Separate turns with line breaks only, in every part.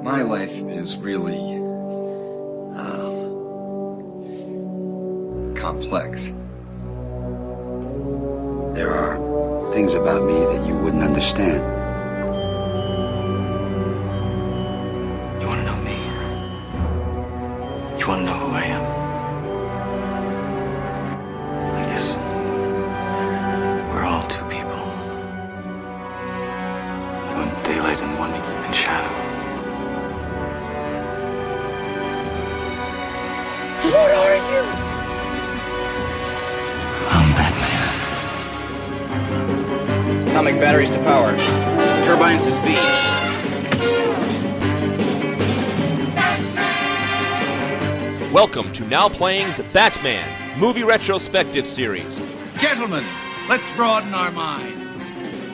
My life is really, complex.
There are things about me that you wouldn't understand.
You want to know me? You want to know who I am? I guess we're all two people. One daylight and one we keep in shadow.
What are you?
I'm Batman.
Atomic batteries to power. Turbines to speed.
Welcome to Now Playing's Batman Movie Retrospective Series.
Gentlemen, let's broaden our minds.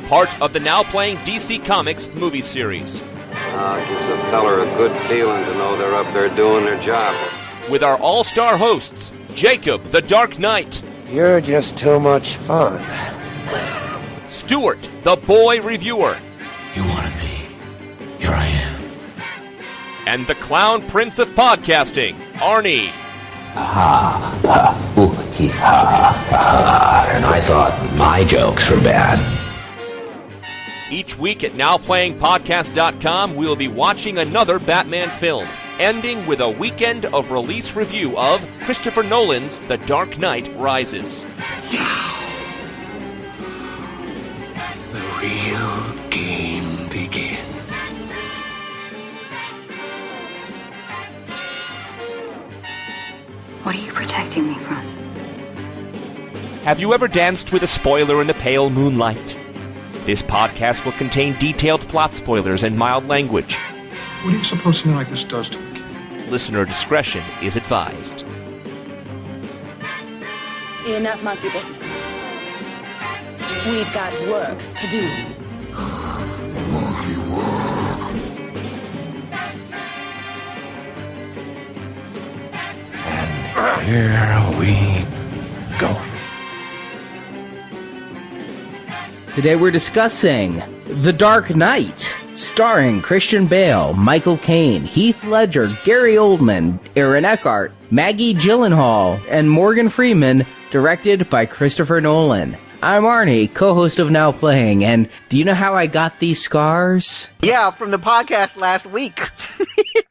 Part of the Now Playing DC Comics movie series.
Gives a feller a good feeling to know they're up there doing their job.
With our all-star hosts, Jakob the Dark Knight.
You're just too much fun.
Stuart the Boy Reviewer.
You wanted me. Here I am.
And the Clown Prince of Podcasting, Arnie.
And I thought my jokes were bad.
Each week at NowPlayingPodcast.com, we'll be watching another Batman film, ending with a weekend of release review of Christopher Nolan's The Dark Knight Rises.
Now, the real game begins.
What are you protecting me from?
Have you ever danced with a spoiler in the pale moonlight? This podcast will contain detailed plot spoilers and mild language.
What do you suppose something like this does to a kid?
Listener discretion is advised.
Enough monkey business. We've got work to do.
Monkey work.
And here we go.
Today we're discussing The Dark Knight, starring Christian Bale, Michael Caine, Heath Ledger, Gary Oldman, Aaron Eckhart, Maggie Gyllenhaal, and Morgan Freeman, directed by Christopher Nolan. I'm Arnie, co-host of Now Playing, and do you know how I got these scars?
Yeah, from the podcast last week.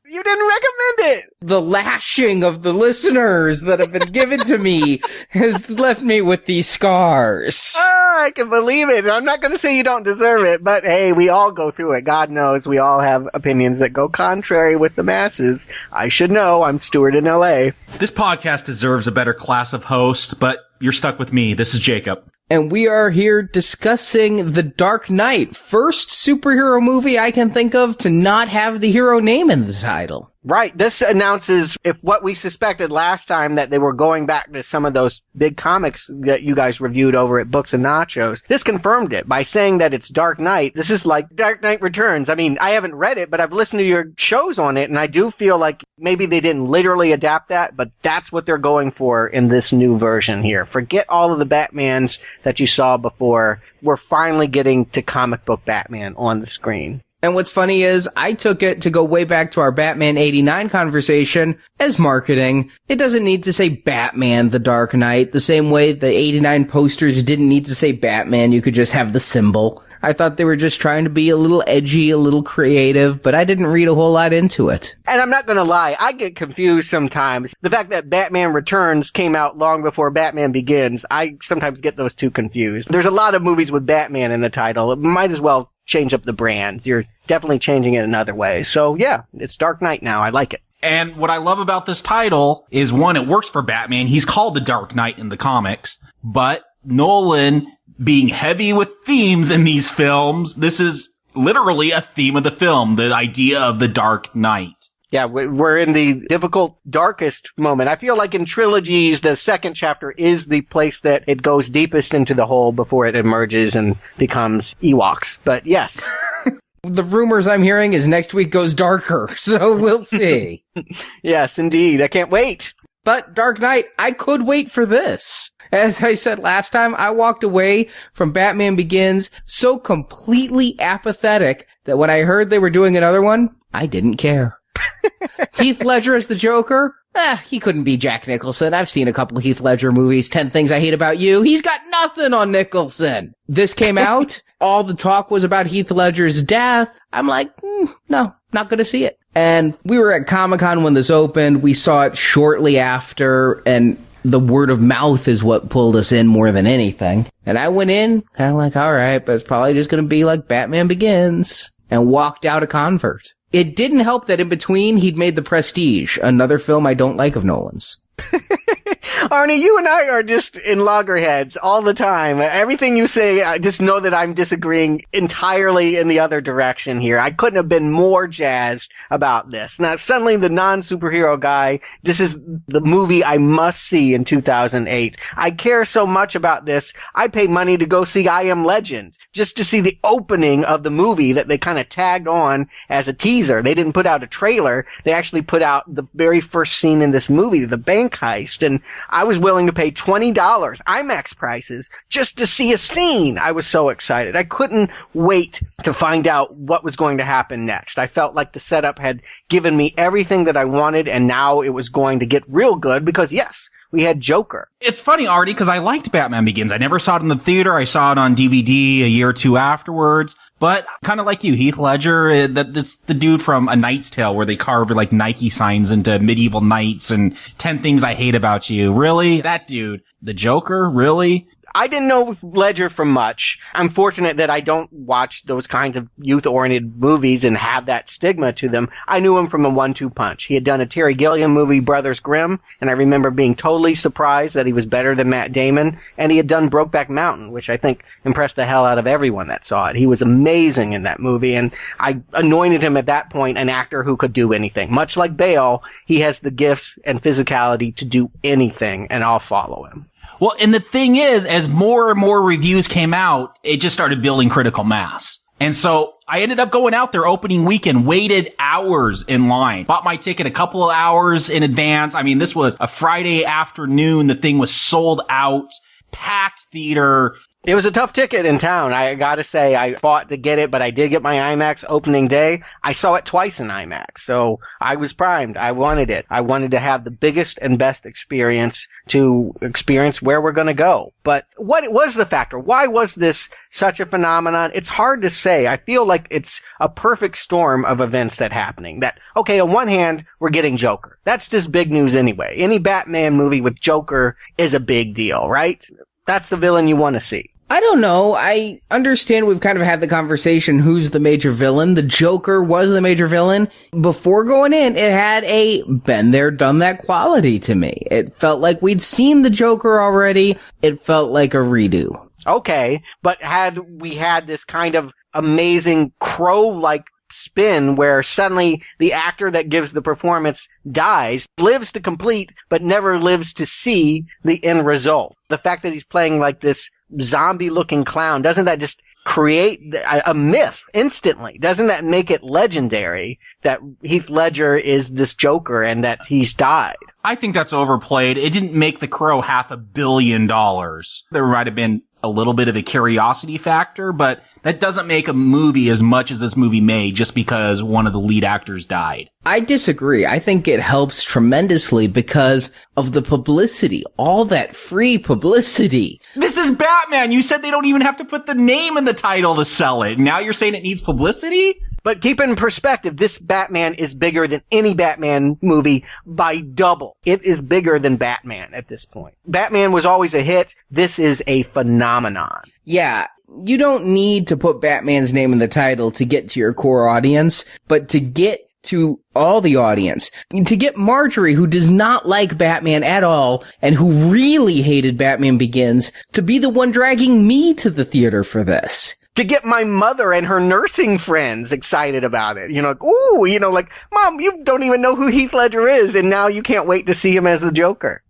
You didn't recommend it!
The lashing of the listeners that have been given to me has left me with these scars.
Oh, I can believe it. I'm not going to say you don't deserve it, but hey, we all go through it. God knows we all have opinions that go contrary with the masses. I should know. I'm Stuart in LA.
This podcast deserves a better class of hosts, but you're stuck with me. This is Jakob.
And we are here discussing The Dark Knight, first superhero movie I can think of to not have the hero name in the title.
Right. This announces if what we suspected last time that they were going back to some of those big comics that you guys reviewed over at Books and Nachos. This confirmed it by saying that it's Dark Knight. This is like Dark Knight Returns. I mean, I haven't read it, but I've listened to your shows on it, and I do feel like maybe they didn't literally adapt that, but that's what they're going for in this new version here. Forget all of the Batmans that you saw before. We're finally getting to comic book Batman on the screen.
And what's funny is I took it to go way back to our Batman 89 conversation as marketing. It doesn't need to say Batman the Dark Knight the same way the 89 posters didn't need to say Batman. You could just have the symbol. I thought they were just trying to be a little edgy, a little creative, but I didn't read a whole lot into it.
And I'm not going to lie, I get confused sometimes. The fact that Batman Returns came out long before Batman Begins, I sometimes get those two confused. There's a lot of movies with Batman in the title. It might as well change up the brand. You're definitely changing it another way. So yeah, it's Dark Knight now. I like it.
And what I love about this title is, one, it works for Batman. He's called the Dark Knight in the comics, but Nolan being heavy with themes in these films, this is literally a theme of the film, the idea of the Dark Knight.
Yeah, we're in the difficult, darkest moment. I feel like in trilogies, the second chapter is the place that it goes deepest into the hole before it emerges and becomes Ewoks. But yes.
The rumors I'm hearing is next week goes darker, so we'll see.
Yes, indeed. I can't wait.
But Dark Knight, I could wait for this. As I said last time, I walked away from Batman Begins so completely apathetic that when I heard they were doing another one, I didn't care. Heath Ledger as the Joker? He couldn't be Jack Nicholson. I've seen a couple of Heath Ledger movies, 10 Things I Hate About You. He's got nothing on Nicholson. This came out, all the talk was about Heath Ledger's death. I'm like, no, not gonna see it. And we were at Comic-Con when this opened. We saw it shortly after, and the word of mouth is what pulled us in more than anything. And I went in, kind of like, all right, but it's probably just gonna be like Batman Begins, and walked out a convert. It didn't help that in between, he'd made The Prestige, another film I don't like of Nolan's.
Arnie, you and I are just in loggerheads all the time. Everything you say, I just know that I'm disagreeing entirely in the other direction here. I couldn't have been more jazzed about this. Now, suddenly the non-superhero guy, this is the movie I must see in 2008. I care so much about this, I pay money to go see I Am Legend, just to see the opening of the movie that they kind of tagged on as a teaser. They didn't put out a trailer. They actually put out the very first scene in this movie, the bank heist, and I was willing to pay $20 IMAX prices just to see a scene. I was so excited. I couldn't wait to find out what was going to happen next. I felt like the setup had given me everything that I wanted, and now it was going to get real good because, yes, we had Joker.
It's funny, Arnie, because I liked Batman Begins. I never saw it in the theater. I saw it on DVD a year or two afterwards. But kind of like you, Heath Ledger, that's the dude from A Knight's Tale where they carved like Nike signs into medieval knights and 10 Things I Hate About You. Really? That dude. The Joker? Really?
I didn't know Ledger from much. I'm fortunate that I don't watch those kinds of youth-oriented movies and have that stigma to them. I knew him from a 1-2 punch. He had done a Terry Gilliam movie, Brothers Grimm, and I remember being totally surprised that he was better than Matt Damon. And he had done Brokeback Mountain, which I think impressed the hell out of everyone that saw it. He was amazing in that movie, and I anointed him at that point an actor who could do anything. Much like Bale, he has the gifts and physicality to do anything, and I'll follow him.
Well, and the thing is, as more and more reviews came out, it just started building critical mass. And so I ended up going out there opening weekend, waited hours in line, bought my ticket a couple of hours in advance. I mean, this was a Friday afternoon. The thing was sold out, packed theater.
It was a tough ticket in town. I gotta say, I fought to get it, but I did get my IMAX opening day. I saw it twice in IMAX, so I was primed. I wanted it. I wanted to have the biggest and best experience to experience where we're gonna go. But what was the factor? Why was this such a phenomenon? It's hard to say. I feel like it's a perfect storm of events that happening. That, okay, on one hand, we're getting Joker. That's just big news anyway. Any Batman movie with Joker is a big deal, right? That's the villain you want to see.
I don't know. I understand we've kind of had the conversation who's the major villain. The Joker was the major villain. Before going in, it had a been there, done that quality to me. It felt like we'd seen the Joker already. It felt like a redo.
Okay, but had we had this kind of amazing Crow-like spin where suddenly the actor that gives the performance dies, lives to complete, but never lives to see the end result. The fact that he's playing like this zombie-looking clown, doesn't that just create a myth instantly? Doesn't that make it legendary that Heath Ledger is this Joker and that he's died?
I think that's overplayed. It didn't make The Crow $500 million. There might have been a little bit of a curiosity factor, but that doesn't make a movie as much as this movie made just because one of the lead actors died.
I disagree. I think it helps tremendously because of the publicity, all that free publicity.
This is Batman. You said they don't even have to put the name in the title to sell it. Now you're saying it needs publicity?
But keep in perspective, this Batman is bigger than any Batman movie by double. It is bigger than Batman at this point. Batman was always a hit. This is a phenomenon.
Yeah, you don't need to put Batman's name in the title to get to your core audience, but to get to all the audience, to get Marjorie, who does not like Batman at all, and who really hated Batman Begins, to be the one dragging me to the theater for this.
To get my mother and her nursing friends excited about it. You know, like, ooh, you know, like, Mom, you don't even know who Heath Ledger is, and now you can't wait to see him as the Joker.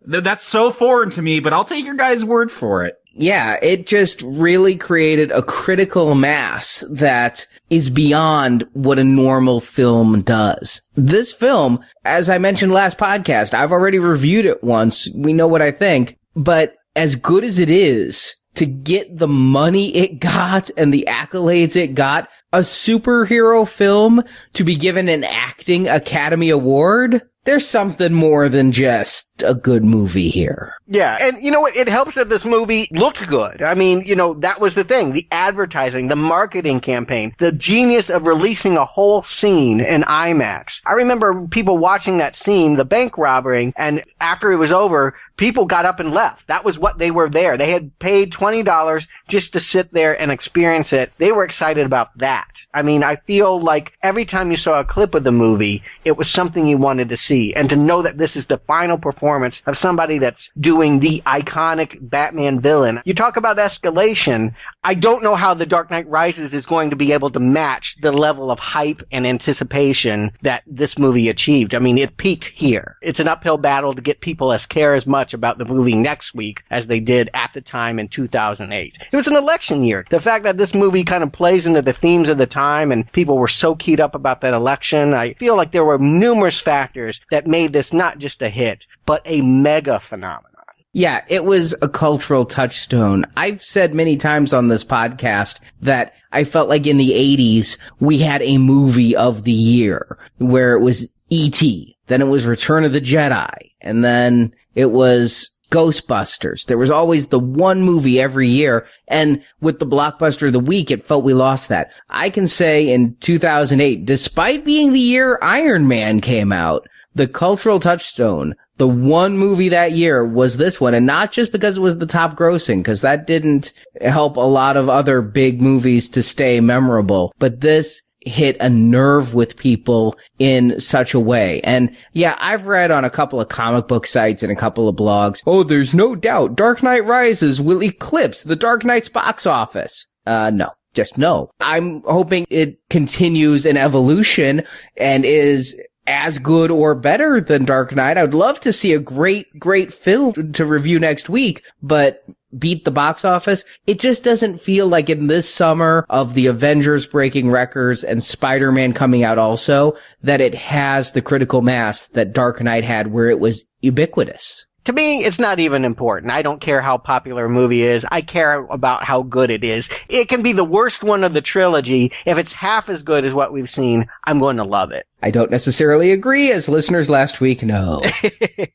That's so foreign to me, but I'll take your guys' word for it.
Yeah, it just really created a critical mass that is beyond what a normal film does. This film, as I mentioned last podcast, I've already reviewed it once. We know what I think, but as good as it is, to get the money it got and the accolades it got, a superhero film to be given an acting Academy Award, there's something more than just a good movie here.
Yeah, and you know what? It helps that this movie looked good. I mean, you know, that was the thing. The advertising, the marketing campaign, the genius of releasing a whole scene in IMAX. I remember people watching that scene, the bank robbery, and after it was over, people got up and left. That was what they were there. They had paid $20 just to sit there and experience it. They were excited about that. I mean, I feel like every time you saw a clip of the movie, it was something you wanted to see. And to know that this is the final performance of somebody that's doing the iconic Batman villain. You talk about escalation. I don't know how The Dark Knight Rises is going to be able to match the level of hype and anticipation that this movie achieved. I mean, it peaked here. It's an uphill battle to get people as care as much about the movie next week as they did at the time in 2008. It was an election year. The fact that this movie kind of plays into the themes of the time and people were so keyed up about that election, I feel like there were numerous factors that made this not just a hit, but a mega phenomenon.
Yeah, it was a cultural touchstone. I've said many times on this podcast that I felt like in the 80s, we had a movie of the year where it was E.T., then it was Return of the Jedi, and then it was Ghostbusters. There was always the one movie every year, and with the blockbuster of the week, it felt we lost that. I can say in 2008, despite being the year Iron Man came out, the cultural touchstone, the one movie that year was this one, and not just because it was the top grossing, because that didn't help a lot of other big movies to stay memorable, but this hit a nerve with people in such a way. And yeah, I've read on a couple of comic book sites and a couple of blogs, oh, there's no doubt Dark Knight Rises will eclipse the Dark Knight's box office. No. Just no. I'm hoping it continues an evolution and is as good or better than Dark Knight. I would love to see a great film to review next week, but beat the box office. It just doesn't feel like in this summer of the Avengers breaking records and Spider-Man coming out also, that it has the critical mass that Dark Knight had where it was ubiquitous.
To me, it's not even important. I don't care how popular a movie is. I care about how good it is. It can be the worst one of the trilogy. If it's half as good as what we've seen, I'm going to love it.
I don't necessarily agree, as listeners last week know.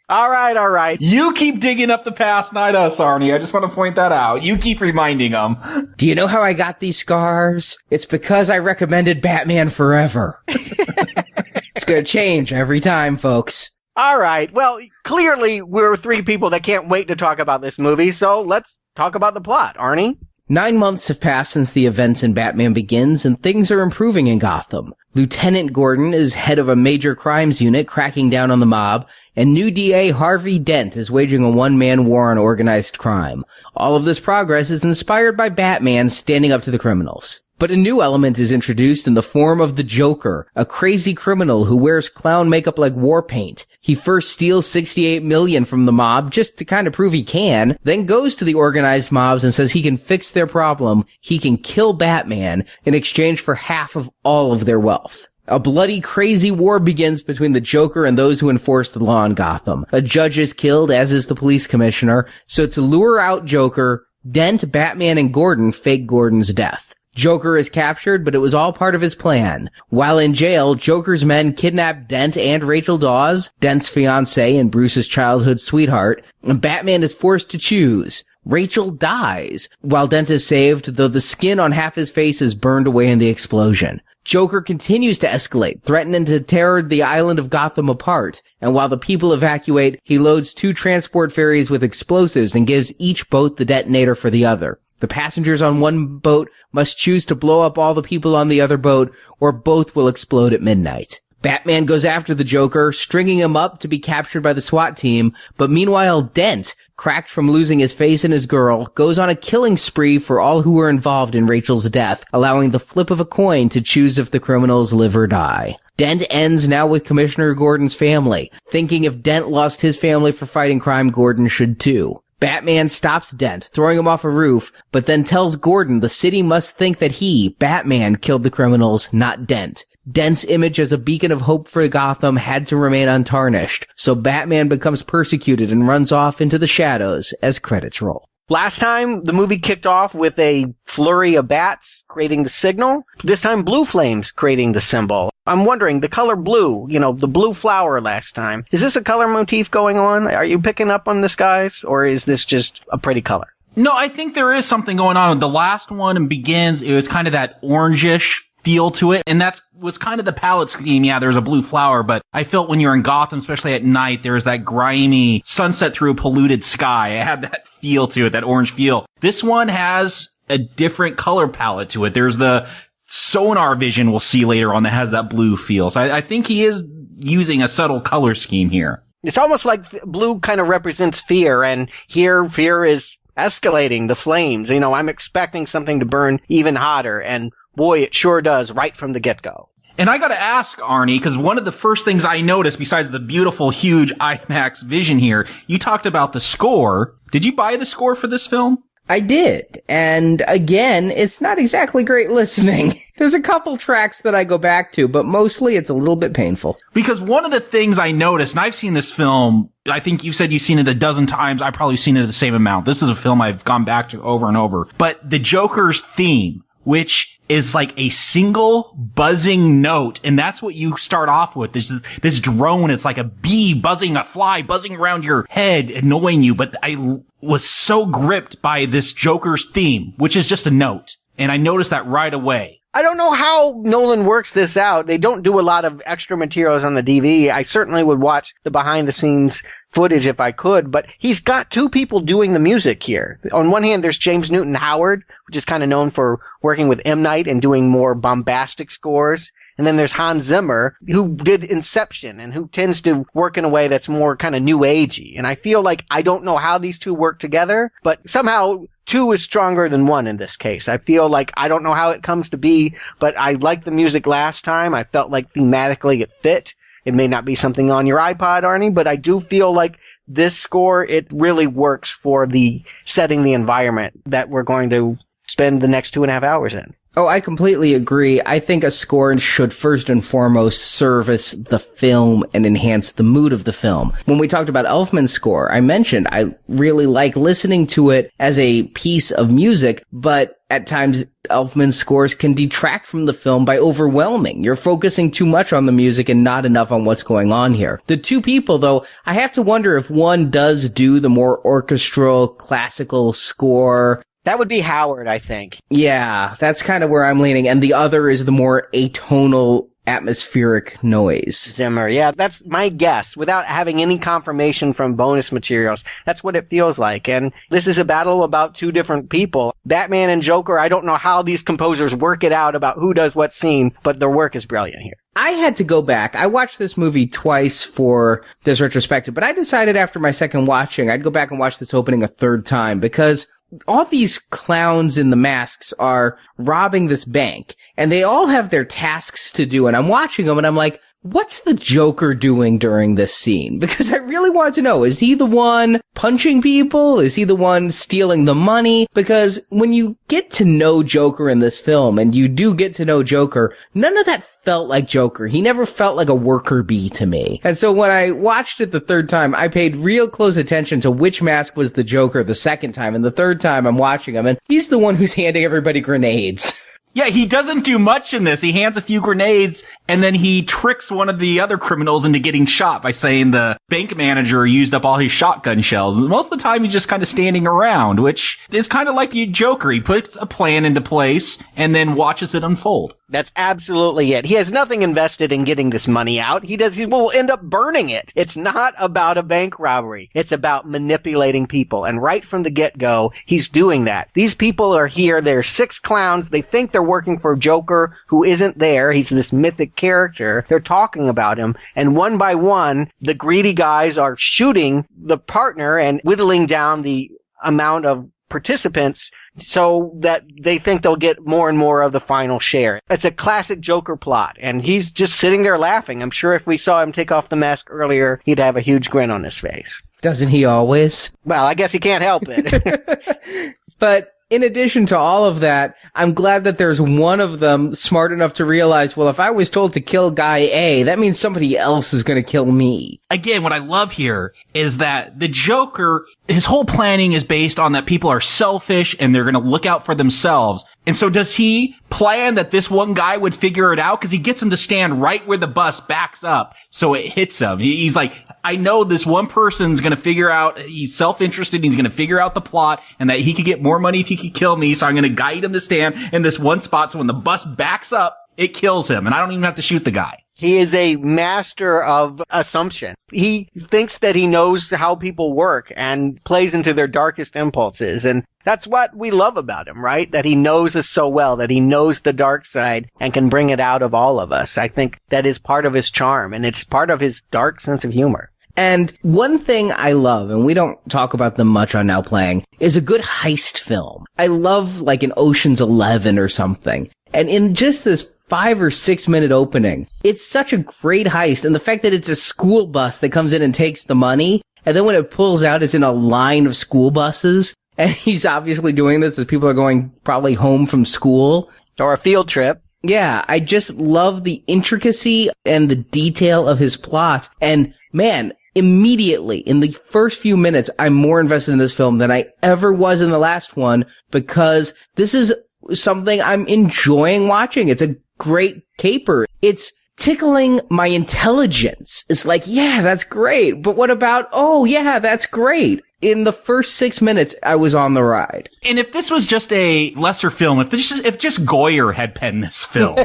All right.
You keep digging up the past, not us, Arnie. I just want to point that out. You keep reminding them.
Do you know how I got these scars? It's because I recommended Batman Forever. It's going to change every time, folks.
All right. Well, clearly we're three people that can't wait to talk about this movie, so let's talk about the plot. Arnie?
9 months have passed since the events in Batman Begins, and things are improving in Gotham. Lieutenant Gordon is head of a major crimes unit cracking down on the mob, and new DA Harvey Dent is waging a one-man war on organized crime. All of this progress is inspired by Batman standing up to the criminals. But a new element is introduced in the form of the Joker, a crazy criminal who wears clown makeup like war paint. He first steals $68 million from the mob just to kind of prove he can, then goes to the organized mobs and says he can fix their problem. He can kill Batman in exchange for half of all of their wealth. A bloody, crazy war begins between the Joker and those who enforce the law in Gotham. A judge is killed, as is the police commissioner, so to lure out Joker, Dent, Batman, and Gordon fake Gordon's death. Joker is captured, but it was all part of his plan. While in jail, Joker's men kidnap Dent and Rachel Dawes, Dent's fiancée and Bruce's childhood sweetheart, and Batman is forced to choose. Rachel dies, while Dent is saved, though the skin on half his face is burned away in the explosion. Joker continues to escalate, threatening to tear the island of Gotham apart, and while the people evacuate, he loads 2 transport ferries with explosives and gives each boat the detonator for the other. The passengers on one boat must choose to blow up all the people on the other boat, or both will explode at midnight. Batman goes after the Joker, stringing him up to be captured by the SWAT team, but meanwhile Dent, cracked from losing his face and his girl, goes on a killing spree for all who were involved in Rachel's death, allowing the flip of a coin to choose if the criminals live or die. Dent ends now with Commissioner Gordon's family, thinking if Dent lost his family for fighting crime, Gordon should too. Batman stops Dent, throwing him off a roof, but then tells Gordon the city must think that he, Batman, killed the criminals, not Dent. Dent's image as a beacon of hope for Gotham had to remain untarnished, so Batman becomes persecuted and runs off into the shadows as credits roll.
Last time, the movie kicked off with a flurry of bats creating the signal. This time, blue flames creating the symbol. I'm wondering, the color blue, the blue flower last time, is this a color motif going on? Are you picking up on this, guys? Or is this just a pretty color?
No, I think there is something going on. The last one begins, it was kind of that orangish feel to it, and was kind of the palette scheme. Yeah, there's a blue flower, but I felt when you're in Gotham, especially at night, there was that grimy sunset through a polluted sky. It had that feel to it, that orange feel. This one has a different color palette to it. There's the sonar vision we'll see later on that has that blue feel. So I think he is using a subtle color scheme here.
It's almost like blue kind of represents fear, and here fear is escalating the flames. I'm expecting something to burn even hotter, and boy, it sure does right from the get-go.
And I gotta ask, Arnie, because one of the first things I noticed, besides the beautiful, huge IMAX vision here, you talked about the score. Did you buy the score for this film?
I did. And again, it's not exactly great listening. There's a couple tracks that I go back to, but mostly it's a little bit painful.
Because one of the things I noticed, and I've seen this film, I think you said you've seen it a dozen times. I've probably seen it the same amount. This is a film I've gone back to over and over. But the Joker's theme, which is like a single buzzing note, and that's what you start off with. This drone, it's like a bee buzzing, a fly buzzing around your head, annoying you. But I was so gripped by this Joker's theme, which is just a note. And I noticed that right away.
I don't know how Nolan works this out. They don't do a lot of extra materials on the DVD. I certainly would watch the behind-the-scenes footage if I could, but he's got two people doing the music here. On one hand, there's James Newton Howard, which is kind of known for working with M. Night and doing more bombastic scores. And then there's Hans Zimmer, who did Inception and who tends to work in a way that's more kind of new agey. And I feel like I don't know how these two work together, but somehow two is stronger than one in this case. I feel like I don't know how it comes to be, but I liked the music last time. I felt like thematically it fit. It may not be something on your iPod, Arnie, but I do feel like this score, it really works for the setting the environment that we're going to spend the next 2.5 hours in.
Oh, I completely agree. I think a score should first and foremost service the film and enhance the mood of the film. When we talked about Elfman's score, I mentioned I really like listening to it as a piece of music, but at times Elfman's scores can detract from the film by overwhelming. You're focusing too much on the music and not enough on what's going on here. The two people, though, I have to wonder if one does do the more orchestral, classical score.
That would be Howard, I think.
Yeah, that's kind of where I'm leaning. And the other is the more atonal, atmospheric noise.
Zimmer, yeah, that's my guess. Without having any confirmation from bonus materials, that's what it feels like. And this is a battle about two different people. Batman and Joker, I don't know how these composers work it out about who does what scene, but their work is brilliant here.
I had to go back. I watched this movie twice for this retrospective, but I decided after my second watching, I'd go back and watch this opening a third time because all these clowns in the masks are robbing this bank, and they all have their tasks to do, and I'm watching them, and I'm like, what's the Joker doing during this scene? Because I really want to know, is he the one punching people? Is he the one stealing the money? Because when you get to know Joker in this film, and you do get to know Joker, none of that felt like Joker. He never felt like a worker bee to me. And so when I watched it the third time, I paid real close attention to which mask was the Joker the second time, and the third time I'm watching him, and he's the one who's handing everybody grenades.
Yeah, he doesn't do much in this. He hands a few grenades, and then he tricks one of the other criminals into getting shot by saying the bank manager used up all his shotgun shells. Most of the time, he's just kind of standing around, which is kind of like the Joker. He puts a plan into place and then watches it unfold.
That's absolutely it. He has nothing invested in getting this money out. He will end up burning it. It's not about a bank robbery. It's about manipulating people. And right from the get-go, he's doing that. These people are here. They're 6 clowns. They think they're working for Joker, who isn't there. He's this mythic character. They're talking about him. And one by one, the greedy guys are shooting the partner and whittling down the amount of participants so that they think they'll get more and more of the final share. It's a classic Joker plot, and he's just sitting there laughing. I'm sure if we saw him take off the mask earlier, he'd have a huge grin on his face.
Doesn't he always?
Well, I guess he can't help it.
But in addition to all of that, I'm glad that there's one of them smart enough to realize, well, if I was told to kill guy A, that means somebody else is going to kill me.
Again, what I love here is that the Joker, his whole planning is based on that people are selfish and they're going to look out for themselves. And so does he plan that this one guy would figure it out? Because he gets him to stand right where the bus backs up so it hits him. He's like, I know this one person's going to figure out, he's self-interested, he's going to figure out the plot, and that he could get more money if he could kill me, so I'm going to guide him to stand in this one spot so when the bus backs up, it kills him, and I don't even have to shoot the guy.
He is a master of assumption. He thinks that he knows how people work and plays into their darkest impulses. And that's what we love about him, right? That he knows us so well, that he knows the dark side and can bring it out of all of us. I think that is part of his charm, and it's part of his dark sense of humor.
And one thing I love, and we don't talk about them much on Now Playing, is a good heist film. I love like an Ocean's 11 or something. And in just this 5 or 6 minute opening, it's such a great heist. And the fact that it's a school bus that comes in and takes the money, and then when it pulls out, it's in a line of school buses. And he's obviously doing this as people are going probably home from school.
Or a field trip.
Yeah, I just love the intricacy and the detail of his plot. And man, immediately in the first few minutes, I'm more invested in this film than I ever was in the last one, because this is something I'm enjoying watching. It's a great caper. It's tickling my intelligence. It's like, yeah, that's great. But what about, oh yeah, that's great. In the first 6 minutes, I was on the ride.
And if this was just a lesser film, if just Goyer had penned this film,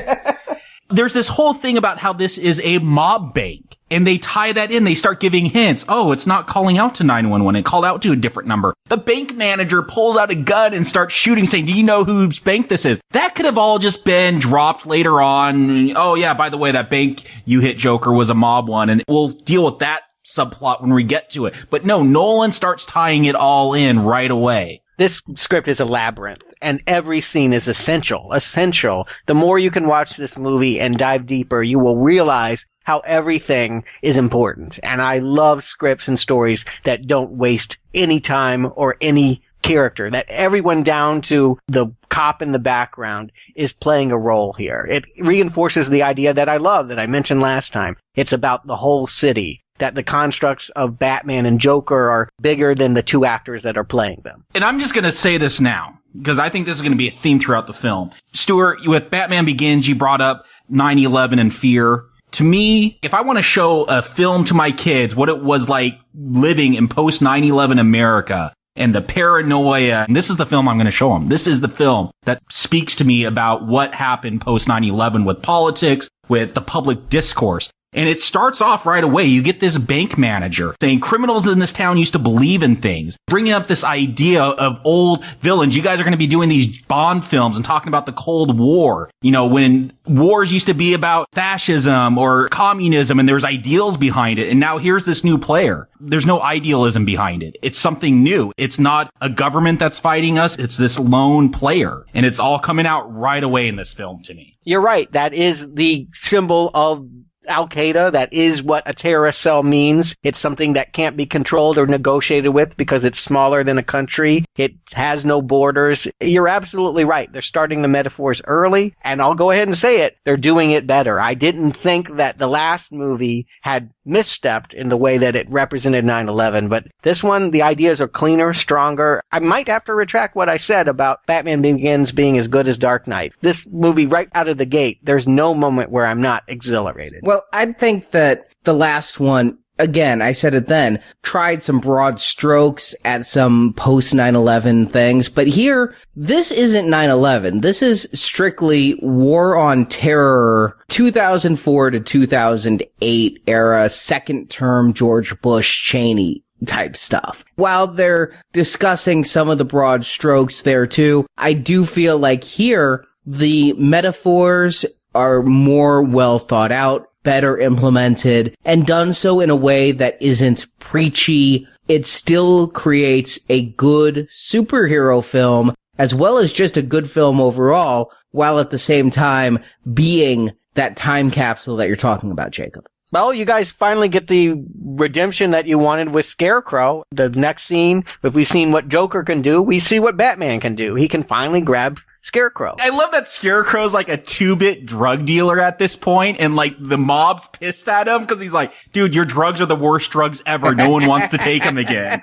there's this whole thing about how this is a mob bank. And they tie that in. They start giving hints. Oh, it's not calling out to 911. It called out to a different number. The bank manager pulls out a gun and starts shooting, saying, do you know whose bank this is? That could have all just been dropped later on. Oh, yeah, by the way, that bank you hit, Joker, was a mob one. And we'll deal with that subplot when we get to it. But no, Nolan starts tying it all in right away.
This script is a labyrinth, and every scene is essential. The more you can watch this movie and dive deeper, you will realize how everything is important. And I love scripts and stories that don't waste any time or any character, that everyone down to the cop in the background is playing a role here. It reinforces the idea that I love, that I mentioned last time. It's about the whole city, that the constructs of Batman and Joker are bigger than the two actors that are playing them.
And I'm just going to say this now, because I think this is going to be a theme throughout the film. Stuart, with Batman Begins, you brought up 9/11 and fear. To me, if I want to show a film to my kids what it was like living in post 9/11 America and the paranoia, and this is the film I'm going to show them. This is the film that speaks to me about what happened post 9/11 with politics, with the public discourse. And it starts off right away. You get this bank manager saying criminals in this town used to believe in things, bringing up this idea of old villains. You guys are going to be doing these Bond films and talking about the Cold War. You know, when wars used to be about fascism or communism and there's ideals behind it. And now here's this new player. There's no idealism behind it. It's something new. It's not a government that's fighting us. It's this lone player. And it's all coming out right away in this film to me.
You're right. That is the symbol of Al-Qaeda. That is what a terrorist cell means. It's something that can't be controlled or negotiated with because it's smaller than a country. It has no borders. You're absolutely right. They're starting the metaphors early, and I'll go ahead and say it. They're doing it better. I didn't think that the last movie had misstepped in the way that it represented 9/11, but this one, the ideas are cleaner, stronger. I might have to retract what I said about Batman Begins being as good as Dark Knight. This movie, right out of the gate, there's no moment where I'm not exhilarated.
Well, I think that the last one, again, I said it then, tried some broad strokes at some post 9/11 things, but here, this isn't 9/11. This is strictly War on Terror, 2004 to 2008 era, second term George Bush Cheney type stuff. While they're discussing some of the broad strokes there too, I do feel like here, the metaphors are more well thought out, better implemented, and done so in a way that isn't preachy. It still creates a good superhero film, as well as just a good film overall, while at the same time being that time capsule that you're talking about, Jacob.
Well, you guys finally get the redemption that you wanted with Scarecrow. The next scene, if we've seen what Joker can do, we see what Batman can do. He can finally grab Scarecrow.
I love that Scarecrow's like a 2-bit drug dealer at this point, and like the mob's pissed at him because he's like, dude, your drugs are the worst drugs ever. No one wants to take them again.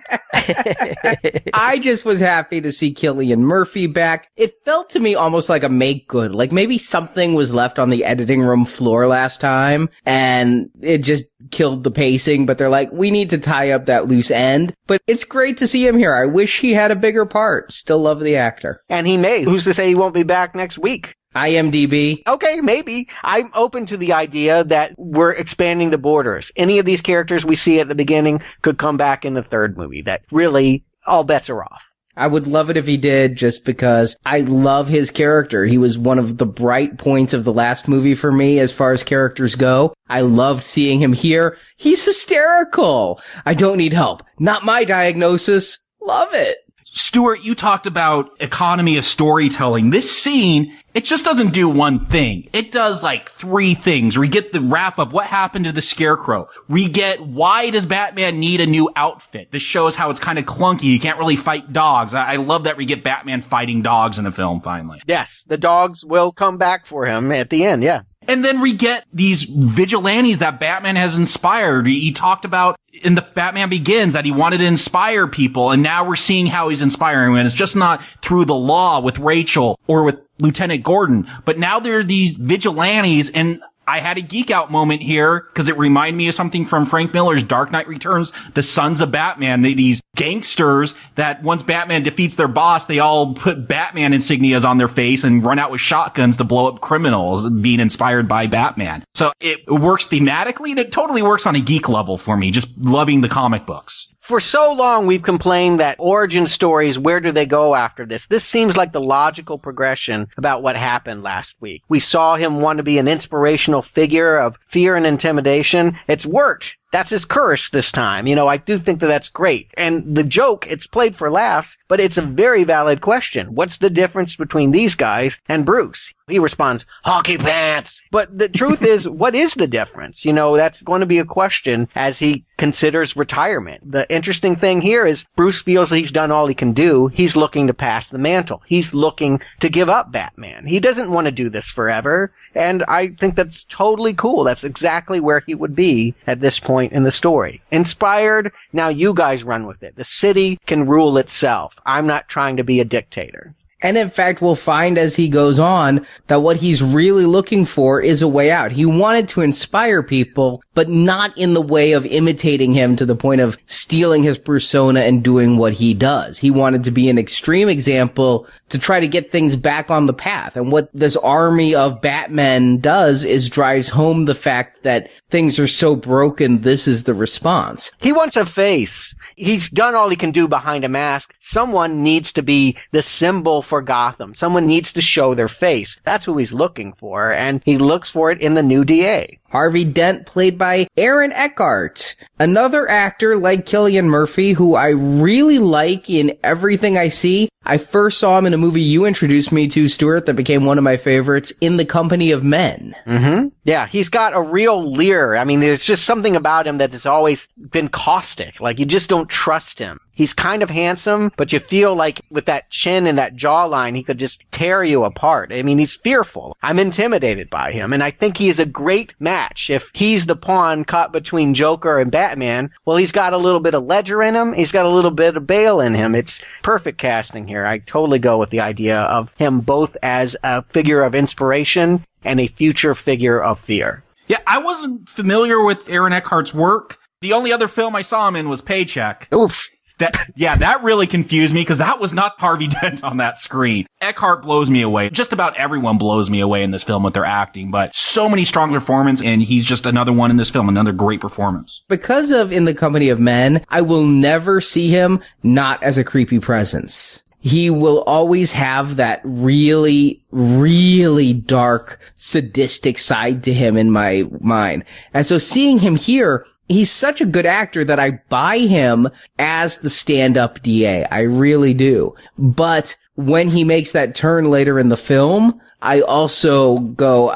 I just was happy to see Cillian Murphy back. It felt to me almost like a make good. Like maybe something was left on the editing room floor last time and it just killed the pacing, but they're like, we need to tie up that loose end. But it's great to see him here. I wish he had a bigger part. Still love the actor.
And he may. Who's to say he won't be back next week?
IMDb.
Okay, maybe. I'm open to the idea that we're expanding the borders. Any of these characters we see at the beginning could come back in the third movie. That really, all bets are off.
I would love it if he did, just because I love his character. He was one of the bright points of the last movie for me as far as characters go. I loved seeing him here. He's hysterical. I don't need help. Not my diagnosis. Love it.
Stuart, you talked about economy of storytelling. This scene, it just doesn't do one thing. It does like 3 things. We get the wrap up. What happened to the Scarecrow? We get why does Batman need a new outfit? This shows how it's kind of clunky. You can't really fight dogs. I love that we get Batman fighting dogs in the film finally.
Yes, the dogs will come back for him at the end, yeah.
And then we get these vigilantes that Batman has inspired. He talked about in the Batman Begins that he wanted to inspire people, and now we're seeing how he's inspiring. And it's just not through the law with Rachel or with Lieutenant Gordon, but now there are these vigilantes, and I had a geek out moment here because it reminded me of something from Frank Miller's Dark Knight Returns, the Sons of Batman. These gangsters that once Batman defeats their boss, they all put Batman insignias on their face and run out with shotguns to blow up criminals, being inspired by Batman. So it works thematically, and it totally works on a geek level for me, just loving the comic books.
For so long, we've complained that origin stories, where do they go after this? This seems like the logical progression about what happened last week. We saw him want to be an inspirational figure of fear and intimidation. It's worked. That's his curse this time. You know, I do think that that's great. And the joke, it's played for laughs, but it's a very valid question. What's the difference between these guys and Bruce? He responds, hockey pants. But the truth is, what is the difference? You know, that's going to be a question as he considers retirement. The interesting thing here is Bruce feels that he's done all he can do. He's looking to pass the mantle. He's looking to give up Batman. He doesn't want to do this forever. And I think that's totally cool. That's exactly where he would be at this point in the story. Inspired, now you guys run with it. The city can rule itself. I'm not trying to be a dictator.
And in fact, we'll find as he goes on that what he's really looking for is a way out. He wanted to inspire people, but not in the way of imitating him to the point of stealing his persona and doing what he does. He wanted to be an extreme example to try to get things back on the path. And what this army of Batmen does is drives home the fact that things are so broken, this is the response.
He wants a face. He's done all he can do behind a mask. Someone needs to be the symbol for Gotham. Someone needs to show their face. That's who he's looking for, and he looks for it in the new DA.
Harvey Dent, played by Aaron Eckhart, another actor like Cillian Murphy, who I really like in everything I see. I first saw him in a movie you introduced me to, Stuart, that became one of my favorites, In the Company of Men.
Mm-hmm. Yeah, he's got a real leer. I mean, there's just something about him that has always been caustic. Like, you just don't trust him. He's kind of handsome, but you feel like with that chin and that jawline, he could just tear you apart. I mean, he's fearful. I'm intimidated by him, and I think he is a great match. If he's the pawn caught between Joker and Batman, well, he's got a little bit of Ledger in him. He's got a little bit of Bale in him. It's perfect casting here. I totally go with the idea of him both as a figure of inspiration and a future figure of fear.
Yeah, I wasn't familiar with Aaron Eckhart's work. The only other film I saw him in was Paycheck.
Oof.
That really confused me because that was not Harvey Dent on that screen. Eckhart blows me away. Just about everyone blows me away in this film with their acting, but so many strong performances, and he's just another one in this film, another great performance.
Because of In the Company of Men, I will never see him not as a creepy presence. He will always have that really, really dark, sadistic side to him in my mind. And so seeing him here, he's such a good actor that I buy him as the stand-up DA. I really do. But when he makes that turn later in the film, I also go,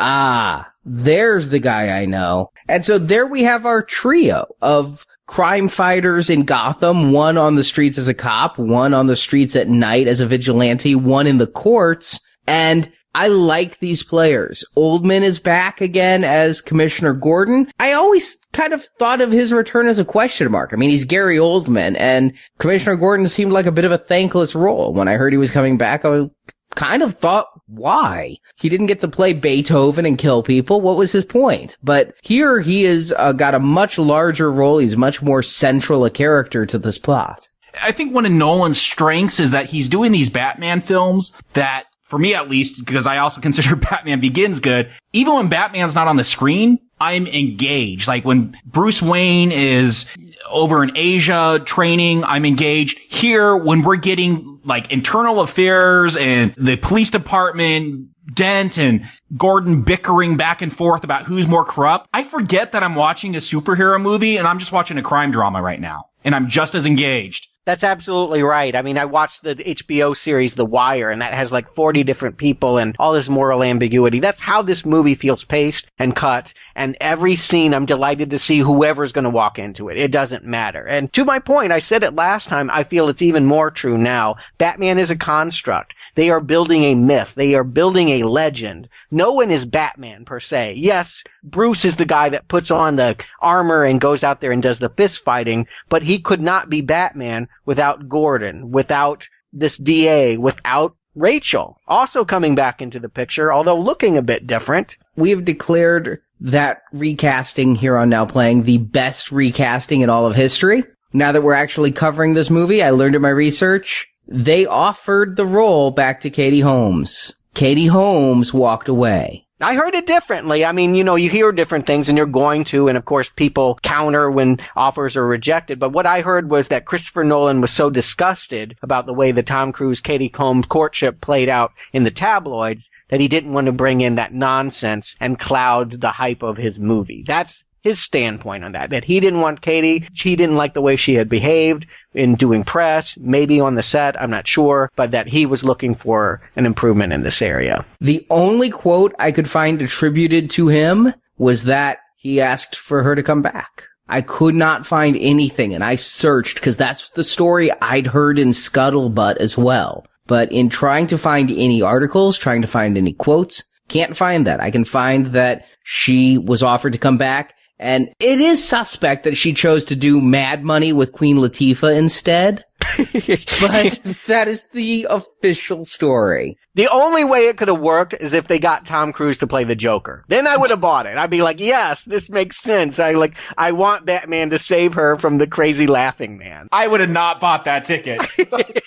there's the guy I know. And so there we have our trio of crime fighters in Gotham, one on the streets as a cop, one on the streets at night as a vigilante, one in the courts. And I like these players. Oldman is back again as Commissioner Gordon. I always kind of thought of his return as a question mark. I mean, he's Gary Oldman, and Commissioner Gordon seemed like a bit of a thankless role. When I heard he was coming back, I kind of thought, why? He didn't get to play Beethoven and kill people. What was his point? But here he is got a much larger role. He's much more central a character to this plot.
I think one of Nolan's strengths is that he's doing these Batman films that, for me at least, because I also consider Batman Begins good, even when Batman's not on the screen, I'm engaged. Like when Bruce Wayne is over in Asia training, I'm engaged. Here, when we're getting like internal affairs and the police department, Dent and Gordon bickering back and forth about who's more corrupt, I forget that I'm watching a superhero movie and I'm just watching a crime drama right now. And I'm just as engaged.
That's absolutely right. I mean, I watched the HBO series The Wire, and that has like 40 different people and all this moral ambiguity. That's how this movie feels paced and cut. And every scene, I'm delighted to see whoever's going to walk into it. It doesn't matter. And to my point, I said it last time, I feel it's even more true now. Batman is a construct. They are building a myth. They are building a legend. No one is Batman, per se. Yes, Bruce is the guy that puts on the armor and goes out there and does the fist fighting, but he could not be Batman without Gordon, without this DA, without Rachel. Also coming back into the picture, although looking a bit different.
We have declared that recasting here on Now Playing the best recasting in all of history. Now that we're actually covering this movie, I learned in my research, they offered the role back to Katie Holmes. Katie Holmes walked away.
I heard it differently. I mean, you know, you hear different things and you're going to, and of course people counter when offers are rejected. But what I heard was that Christopher Nolan was so disgusted about the way the Tom Cruise Katie Holmes courtship played out in the tabloids that he didn't want to bring in that nonsense and cloud the hype of his movie. That's his standpoint on that he didn't want Katie. He didn't like the way she had behaved in doing press, maybe on the set, I'm not sure, but that he was looking for an improvement in this area.
The only quote I could find attributed to him was that he asked for her to come back. I could not find anything, and I searched because that's the story I'd heard in Scuttlebutt as well. But in trying to find any articles, trying to find any quotes, can't find that. I can find that she was offered to come back. And it is suspect that she chose to do Mad Money with Queen Latifah instead. But that is the official story.
The only way it could have worked is if they got Tom Cruise to play the Joker. Then I would have bought it. I'd be like, yes, this makes sense. I want Batman to save her from the crazy laughing man.
I would have not bought that ticket.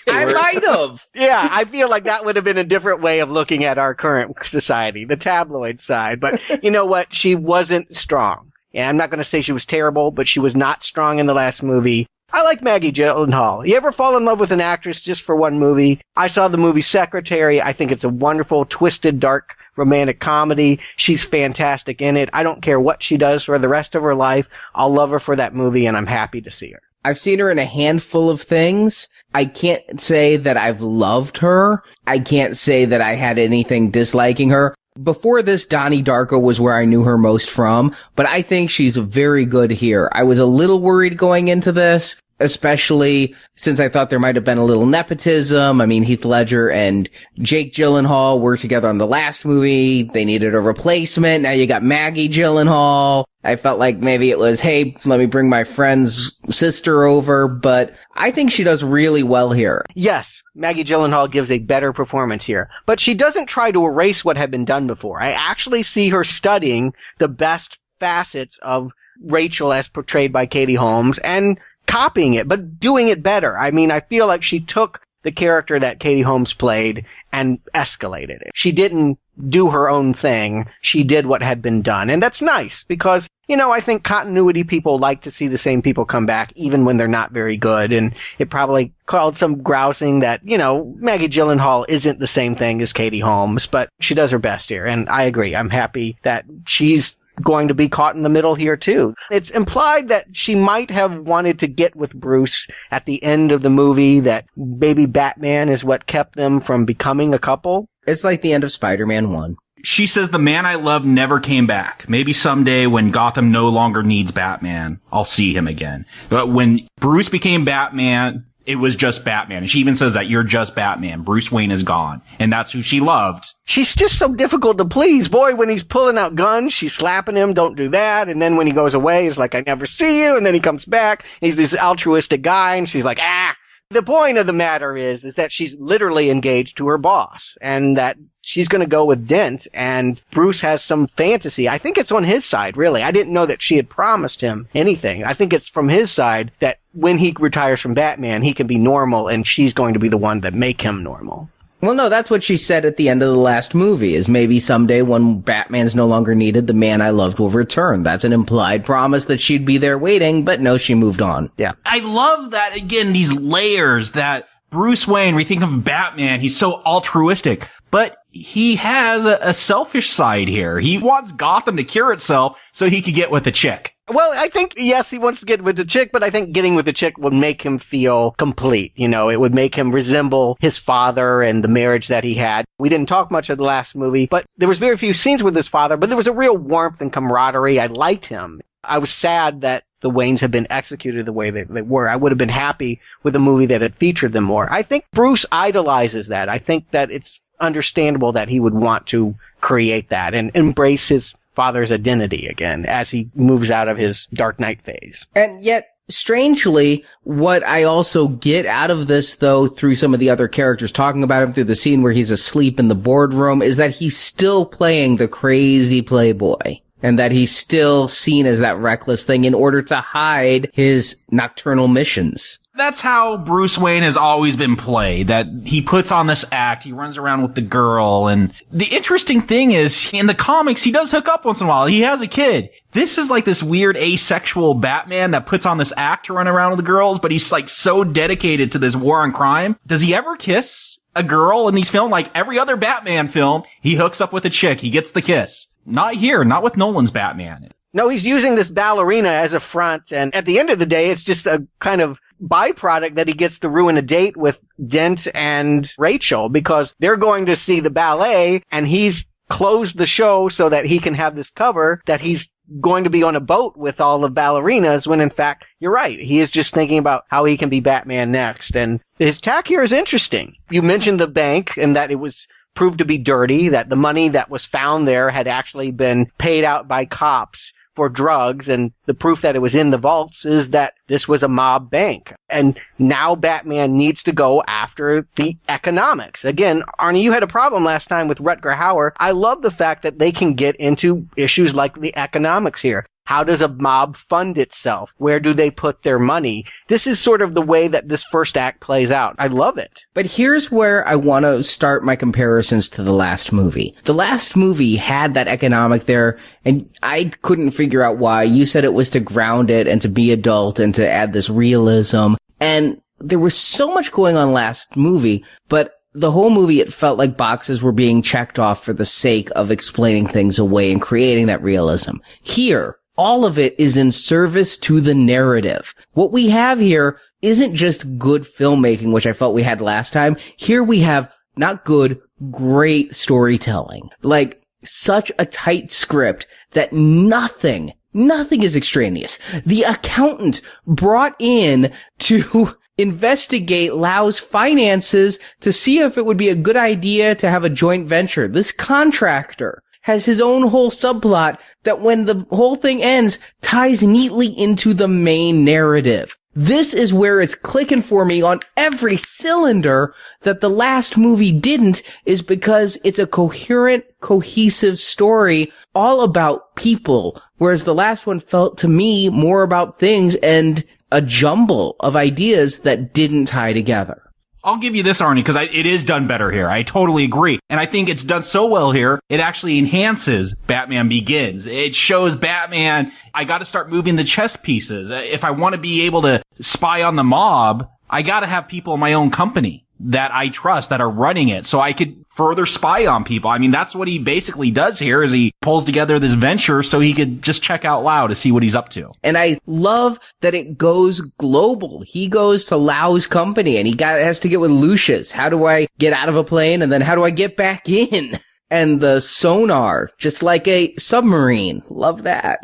I might have.
Yeah, I feel like that would have been a different way of looking at our current society, the tabloid side. But you know what? She wasn't strong. And I'm not going to say she was terrible, but she was not strong in the last movie. I like Maggie Gyllenhaal. You ever fall in love with an actress just for one movie? I saw the movie Secretary. I think it's a wonderful, twisted, dark, romantic comedy. She's fantastic in it. I don't care what she does for the rest of her life. I'll love her for that movie, and I'm happy to see her.
I've seen her in a handful of things. I can't say that I've loved her. I can't say that I had anything disliking her. Before this, Donnie Darko was where I knew her most from, but I think she's very good here. I was a little worried going into this, especially since I thought there might have been a little nepotism. I mean, Heath Ledger and Jake Gyllenhaal were together on the last movie. They needed a replacement. Now you got Maggie Gyllenhaal. I felt like maybe it was, hey, let me bring my friend's sister over, but I think she does really well here.
Yes, Maggie Gyllenhaal gives a better performance here, but she doesn't try to erase what had been done before. I actually see her studying the best facets of Rachel as portrayed by Katie Holmes and copying it, but doing it better. I mean, I feel like she took the character that Katie Holmes played and escalated it. She didn't do her own thing. She did what had been done. And that's nice because, you know, I think continuity people like to see the same people come back even when they're not very good. And it probably called some grousing that, you know, Maggie Gyllenhaal isn't the same thing as Katie Holmes, but she does her best here. And I agree. I'm happy that she's going to be caught in the middle here too. It's implied that she might have wanted to get with Bruce at the end of the movie, that maybe Batman is what kept them from becoming a couple.
It's like the end of Spider-Man 1.
She says the man I loved never came back. Maybe someday when Gotham no longer needs Batman, I'll see him again. But when Bruce became Batman, it was just Batman. And she even says that you're just Batman. Bruce Wayne is gone. And that's who she loved.
She's just so difficult to please. Boy, when he's pulling out guns, she's slapping him, don't do that. And then when he goes away, he's like, I never see you. And then he comes back. He's this altruistic guy. And she's like, ah. The point of the matter is that she's literally engaged to her boss and that she's going to go with Dent, and Bruce has some fantasy. I think it's on his side, really. I didn't know that she had promised him anything. I think it's from his side that when he retires from Batman, he can be normal, and she's going to be the one that make him normal.
Well, no, that's what she said at the end of the last movie, is maybe someday when Batman's no longer needed, the man I loved will return. That's an implied promise that she'd be there waiting, but no, she moved on.
Yeah.
I love that, again, these layers that Bruce Wayne, we think of Batman, he's so altruistic, but he has a selfish side here. He wants Gotham to cure itself so he could get with the chick.
Well, I think, yes, he wants to get with the chick, but I think getting with the chick would make him feel complete. You know, it would make him resemble his father and the marriage that he had. We didn't talk much of the last movie, but there was very few scenes with his father, but there was a real warmth and camaraderie. I liked him. I was sad that the Waynes had been executed the way they were. I would have been happy with a movie that had featured them more. I think Bruce idolizes that. I think that it's understandable that he would want to create that and embrace his father's identity again as he moves out of his Dark Knight phase.
And yet, strangely, what I also get out of this, though, through some of the other characters talking about him through the scene where he's asleep in the boardroom, is that he's still playing the crazy playboy. And that he's still seen as that reckless thing in order to hide his nocturnal missions.
That's how Bruce Wayne has always been played, that he puts on this act, he runs around with the girl, and the interesting thing is, in the comics, he does hook up once in a while. He has a kid. This is like this weird asexual Batman that puts on this act to run around with the girls, but he's like so dedicated to this war on crime. Does he ever kiss a girl in these films? Like every other Batman film, he hooks up with a chick, he gets the kiss. Not here, not with Nolan's Batman.
No, he's using this ballerina as a front, and at the end of the day, it's just a kind of byproduct that he gets to ruin a date with Dent and Rachel because they're going to see the ballet, and he's closed the show so that he can have this cover that he's going to be on a boat with all the ballerinas when in fact, you're right. He is just thinking about how he can be Batman next, and his tack here is interesting. You mentioned the bank and that it was proved to be dirty, that the money that was found there had actually been paid out by cops for drugs, and the proof that it was in the vaults is that this was a mob bank. And now Batman needs to go after the economics. Again, Arnie, you had a problem last time with Rutger Hauer. I love the fact that they can get into issues like the economics here. How does a mob fund itself? Where do they put their money? This is sort of the way that this first act plays out. I love it.
But here's where I want to start my comparisons to the last movie. The last movie had that economic there, and I couldn't figure out why. You said it was to ground it and to be adult and to add this realism. And there was so much going on last movie, but the whole movie, it felt like boxes were being checked off for the sake of explaining things away and creating that realism. Here, all of it is in service to the narrative. What we have here isn't just good filmmaking, which I felt we had last time. Here we have not good, great storytelling. Like, such a tight script that nothing is extraneous. The accountant brought in to investigate Lau's finances to see if it would be a good idea to have a joint venture. This contractor has his own whole subplot that when the whole thing ends, ties neatly into the main narrative. This is where it's clicking for me on every cylinder that the last movie didn't, is because it's a coherent, cohesive story all about people, whereas the last one felt to me more about things and a jumble of ideas that didn't tie together.
I'll give you this, Arnie, because it is done better here. I totally agree. And I think it's done so well here, it actually enhances Batman Begins. It shows Batman, I got to start moving the chess pieces. If I want to be able to spy on the mob, I got to have people in my own company that I trust that are running it so I could further spy on people. I mean, that's what he basically does here, is he pulls together this venture so he could just check out Lau to see what he's up to.
And I love that it goes global. He goes to Lau's company and he has to get with Lucius. How do I get out of a plane? And then how do I get back in? And the sonar, just like a submarine. Love that.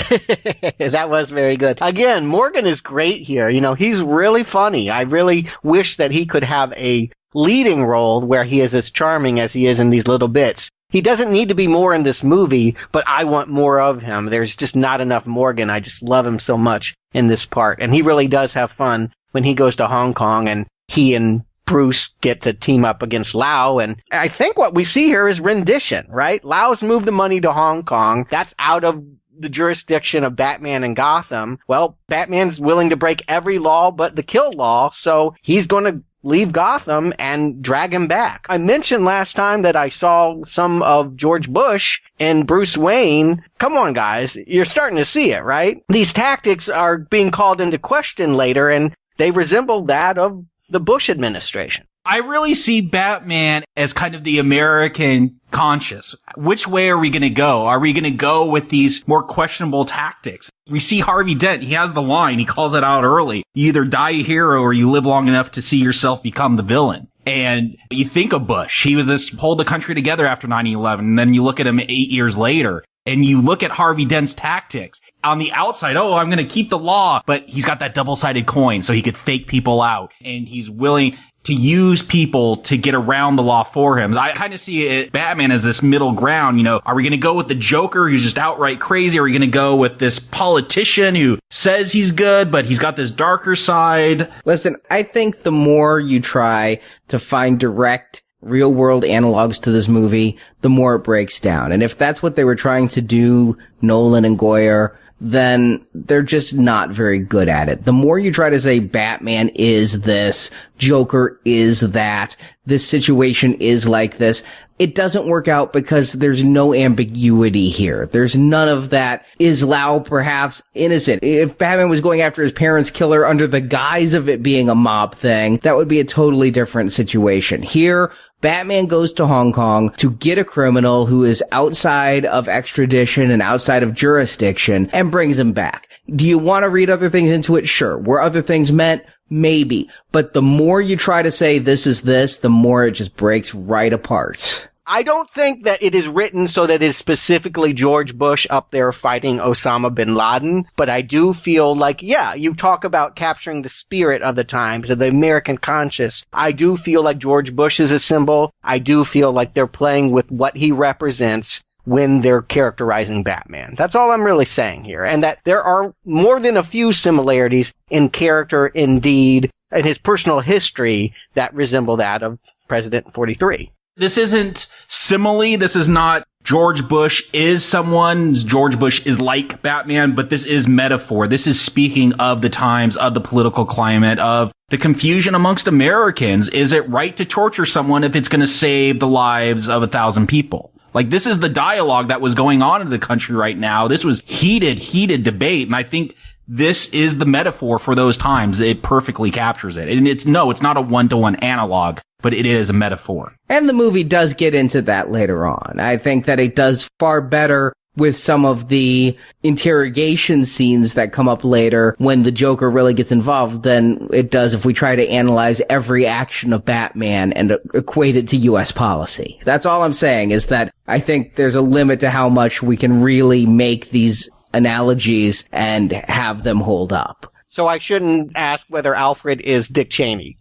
That was very good. Again, Morgan is great here. You know, he's really funny. I really wish that he could have a leading role where he is as charming as he is in these little bits. He doesn't need to be more in this movie, but I want more of him. There's just not enough Morgan. I just love him so much in this part. And he really does have fun when he goes to Hong Kong and he and Bruce get to team up against Lau. And I think what we see here is rendition, right? Lau's moved the money to Hong Kong. That's out of the jurisdiction of Batman and Gotham. Well, Batman's willing to break every law but the kill law, so he's going to leave Gotham and drag him back. I mentioned last time that I saw some of George Bush and Bruce Wayne. Come on, guys. You're starting to see it, right? These tactics are being called into question later, and they resemble that of the Bush administration.
I really see Batman as kind of the American conscience. Which way are we going to go? Are we going to go with these more questionable tactics? We see Harvey Dent. He has the line. He calls it out early. You either die a hero or you live long enough to see yourself become the villain. And you think of Bush. He was this hold the country together after 9/11. And then you look at him 8 years later. And you look at Harvey Dent's tactics. On the outside, I'm going to keep the law. But he's got that double-sided coin so he could fake people out. And he's willing to use people to get around the law for him. I kind of see Batman as this middle ground. You know, are we going to go with the Joker who's just outright crazy? Are we going to go with this politician who says he's good, but he's got this darker side?
Listen, I think the more you try to find direct real world analogs to this movie, the more it breaks down. And if that's what they were trying to do, Nolan and Goyer, then they're just not very good at it. The more you try to say Batman is this, Joker is that, this situation is like this, it doesn't work out because there's no ambiguity here. There's none of that. Is Lau perhaps innocent? If Batman was going after his parents' killer under the guise of it being a mob thing, that would be a totally different situation. Here, Batman goes to Hong Kong to get a criminal who is outside of extradition and outside of jurisdiction and brings him back. Do you want to read other things into it? Sure. Were other things meant? Maybe. But the more you try to say this is this, the more it just breaks right apart.
I don't think that it is written so that it's specifically George Bush up there fighting Osama bin Laden, but I do feel like, yeah, you talk about capturing the spirit of the times, of the American conscience. I do feel like George Bush is a symbol. I do feel like they're playing with what he represents when they're characterizing Batman. That's all I'm really saying here. And that there are more than a few similarities in character, in deed, and his personal history that resemble that of President 43.
This isn't simile. This is not George Bush is someone. George Bush is like Batman, but this is metaphor. This is speaking of the times, of the political climate, of the confusion amongst Americans. Is it right to torture someone if it's going to save the lives of 1,000 people? Like, this is the dialogue that was going on in the country right now. This was heated debate. And I think this is the metaphor for those times. It perfectly captures it. And it's not a one-to-one analog, but it is a metaphor.
And the movie does get into that later on. I think that it does far better with some of the interrogation scenes that come up later when the Joker really gets involved than it does if we try to analyze every action of Batman and equate it to U.S. policy. That's all I'm saying, is that I think there's a limit to how much we can really make these analogies and have them hold up.
So I shouldn't ask whether Alfred is Dick Cheney.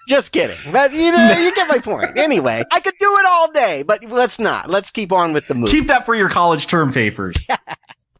Just kidding. But, you get my point. Anyway, I could do it all day, but let's not. Let's keep on with the movie.
Keep that for your college term papers.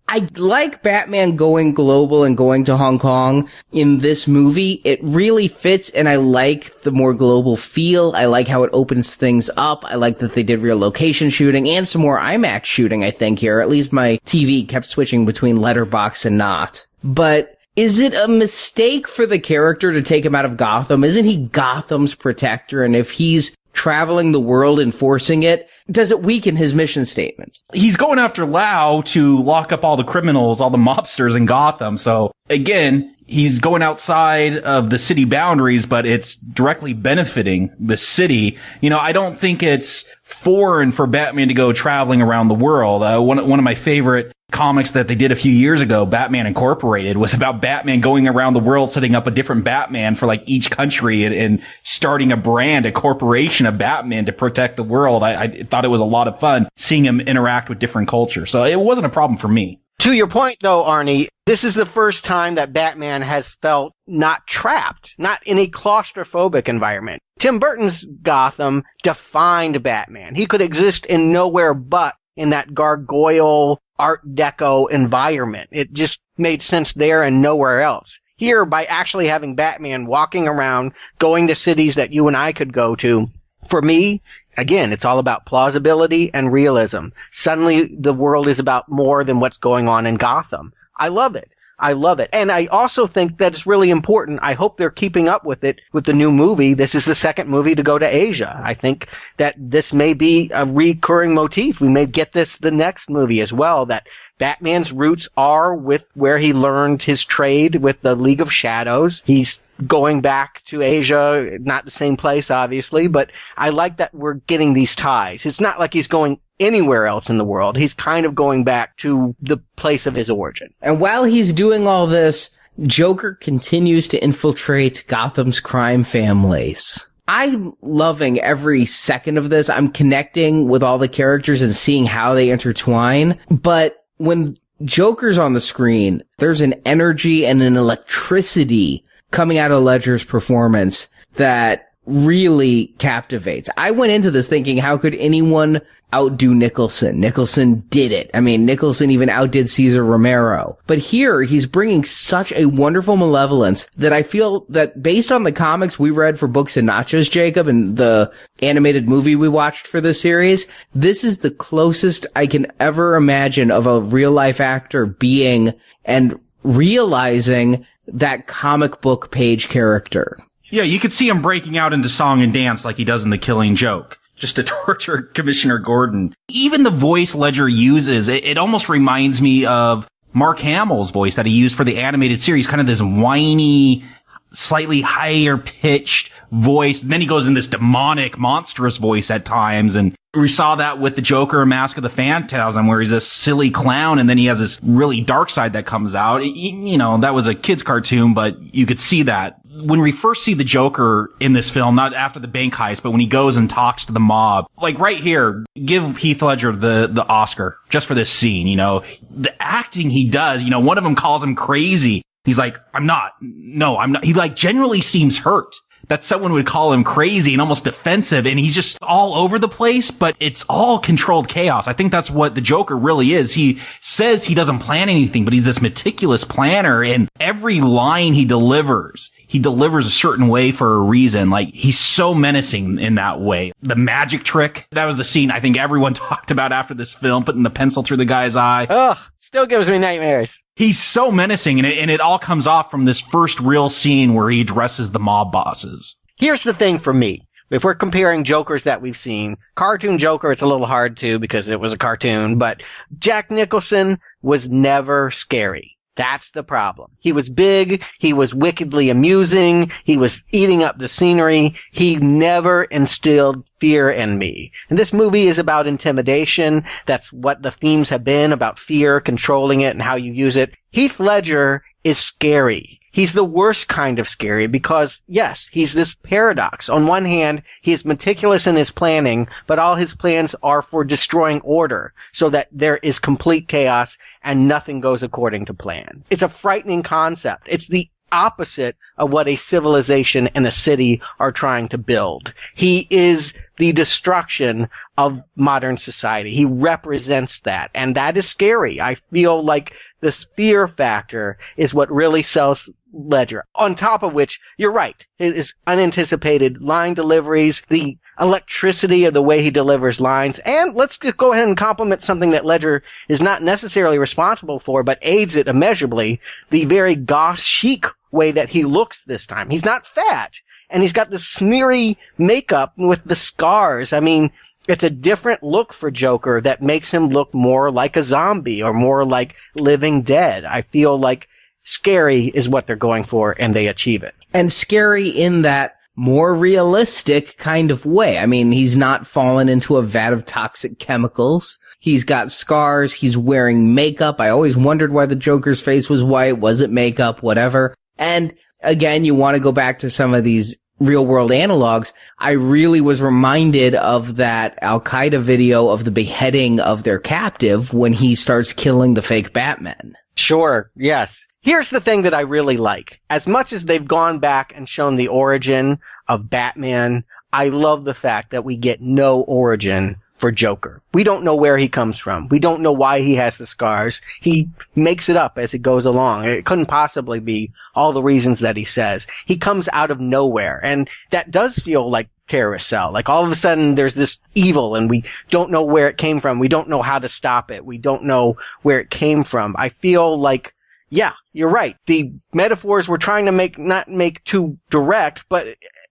I like Batman going global and going to Hong Kong in this movie. It really fits, and I like the more global feel. I like how it opens things up. I like that they did real location shooting and some more IMAX shooting, I think, here. At least my TV kept switching between letterbox and not. But is it a mistake for the character to take him out of Gotham? Isn't he Gotham's protector? And if he's traveling the world enforcing it, does it weaken his mission statements?
He's going after Lau to lock up all the criminals, all the mobsters in Gotham. So again, he's going outside of the city boundaries, but it's directly benefiting the city. You know, I don't think it's foreign for Batman to go traveling around the world. One of my favorite comics that they did a few years ago, Batman Incorporated, was about Batman going around the world, setting up a different Batman for like each country and starting a corporation of Batman to protect the world. I thought it was a lot of fun seeing him interact with different cultures. So it wasn't a problem for me.
To your point, though, Arnie, this is the first time that Batman has felt not trapped, not in a claustrophobic environment. Tim Burton's Gotham defined Batman. He could exist in nowhere but in that gargoyle Art Deco environment. It just made sense there and nowhere else. Here, by actually having Batman walking around, going to cities that you and I could go to, for me, again, it's all about plausibility and realism. Suddenly, the world is about more than what's going on in Gotham. I love it. I love it. And I also think that it's really important. I hope they're keeping up with it with the new movie. This is the second movie to go to Asia. I think that this may be a recurring motif. We may get this the next movie as well, that Batman's roots are with where he learned his trade with the League of Shadows. He's going back to Asia, not the same place, obviously, but I like that we're getting these ties. It's not like he's going anywhere else in the world. He's kind of going back to the place of his origin.
And while he's doing all this, Joker continues to infiltrate Gotham's crime families. I'm loving every second of this. I'm connecting with all the characters and seeing how they intertwine. But when Joker's on the screen, there's an energy and an electricity coming out of Ledger's performance that really captivates. I went into this thinking, how could anyone outdo Nicholson? Nicholson did it. I mean, Nicholson even outdid Cesar Romero. But here, he's bringing such a wonderful malevolence that I feel that based on the comics we read for Books and Nachos, Jacob, and the animated movie we watched for this series, this is the closest I can ever imagine of a real-life actor being and realizing that comic book page character.
Yeah, you could see him breaking out into song and dance like he does in The Killing Joke, just to torture Commissioner Gordon. Even the voice Ledger uses, it almost reminds me of Mark Hamill's voice that he used for the animated series, kind of this whiny, slightly higher pitched voice. And then he goes in this demonic, monstrous voice at times. And we saw that with the Joker in Mask of the Phantasm, where he's a silly clown, and then he has this really dark side that comes out. You know, that was a kid's cartoon, but you could see that. When we first see the Joker in this film, not after the bank heist, but when he goes and talks to the mob, like right here, give Heath Ledger the Oscar just for this scene. You know, the acting he does, you know, one of them calls him crazy. He's like, I'm not. He like generally seems hurt that someone would call him crazy and almost defensive, and he's just all over the place, but it's all controlled chaos. I think that's what the Joker really is. He says he doesn't plan anything, but he's this meticulous planner, and every line he delivers a certain way for a reason. Like, he's so menacing in that way. The magic trick, that was the scene I think everyone talked about after this film, putting the pencil through the guy's eye.
Ugh, still gives me nightmares.
He's so menacing, and it all comes off from this first real scene where he addresses the mob bosses.
Here's the thing for me. If we're comparing Jokers that we've seen, cartoon Joker, it's a little hard to because it was a cartoon, but Jack Nicholson was never scary. That's the problem. He was big, he was wickedly amusing, he was eating up the scenery, he never instilled fear in me. And this movie is about intimidation. That's what the themes have been, about fear, controlling it, and how you use it. Heath Ledger is scary. He's the worst kind of scary because, yes, he's this paradox. On one hand, he is meticulous in his planning, but all his plans are for destroying order so that there is complete chaos and nothing goes according to plan. It's a frightening concept. It's the opposite of what a civilization and a city are trying to build. He is the destruction of modern society. He represents that, and that is scary. I feel like this fear factor is what really sells Ledger. On top of which, you're right, his unanticipated line deliveries, the electricity of the way he delivers lines, and let's just go ahead and compliment something that Ledger is not necessarily responsible for, but aids it immeasurably, the very goth chic way that he looks this time. He's not fat, and he's got the smeary makeup with the scars. I mean, it's a different look for Joker that makes him look more like a zombie or more like Living Dead. I feel like scary is what they're going for, and they achieve it.
And scary in that more realistic kind of way. I mean, he's not fallen into a vat of toxic chemicals. He's got scars. He's wearing makeup. I always wondered why the Joker's face was white. Was it makeup? Whatever. And again, you want to go back to some of these real world analogs. I really was reminded of that Al-Qaeda video of the beheading of their captive when he starts killing the fake Batman.
Sure. Yes. Here's the thing that I really like. As much as they've gone back and shown the origin of Batman, I love the fact that we get no origin for Joker. We don't know where he comes from. We don't know why he has the scars. He makes it up as it goes along. It couldn't possibly be all the reasons that he says. He comes out of nowhere, and that does feel like terrorist cell. Like all of a sudden there's this evil and we don't know where it came from. We don't know how to stop it. We don't know where it came from. I feel like, yeah, you're right. The metaphors we're trying to not make too direct, but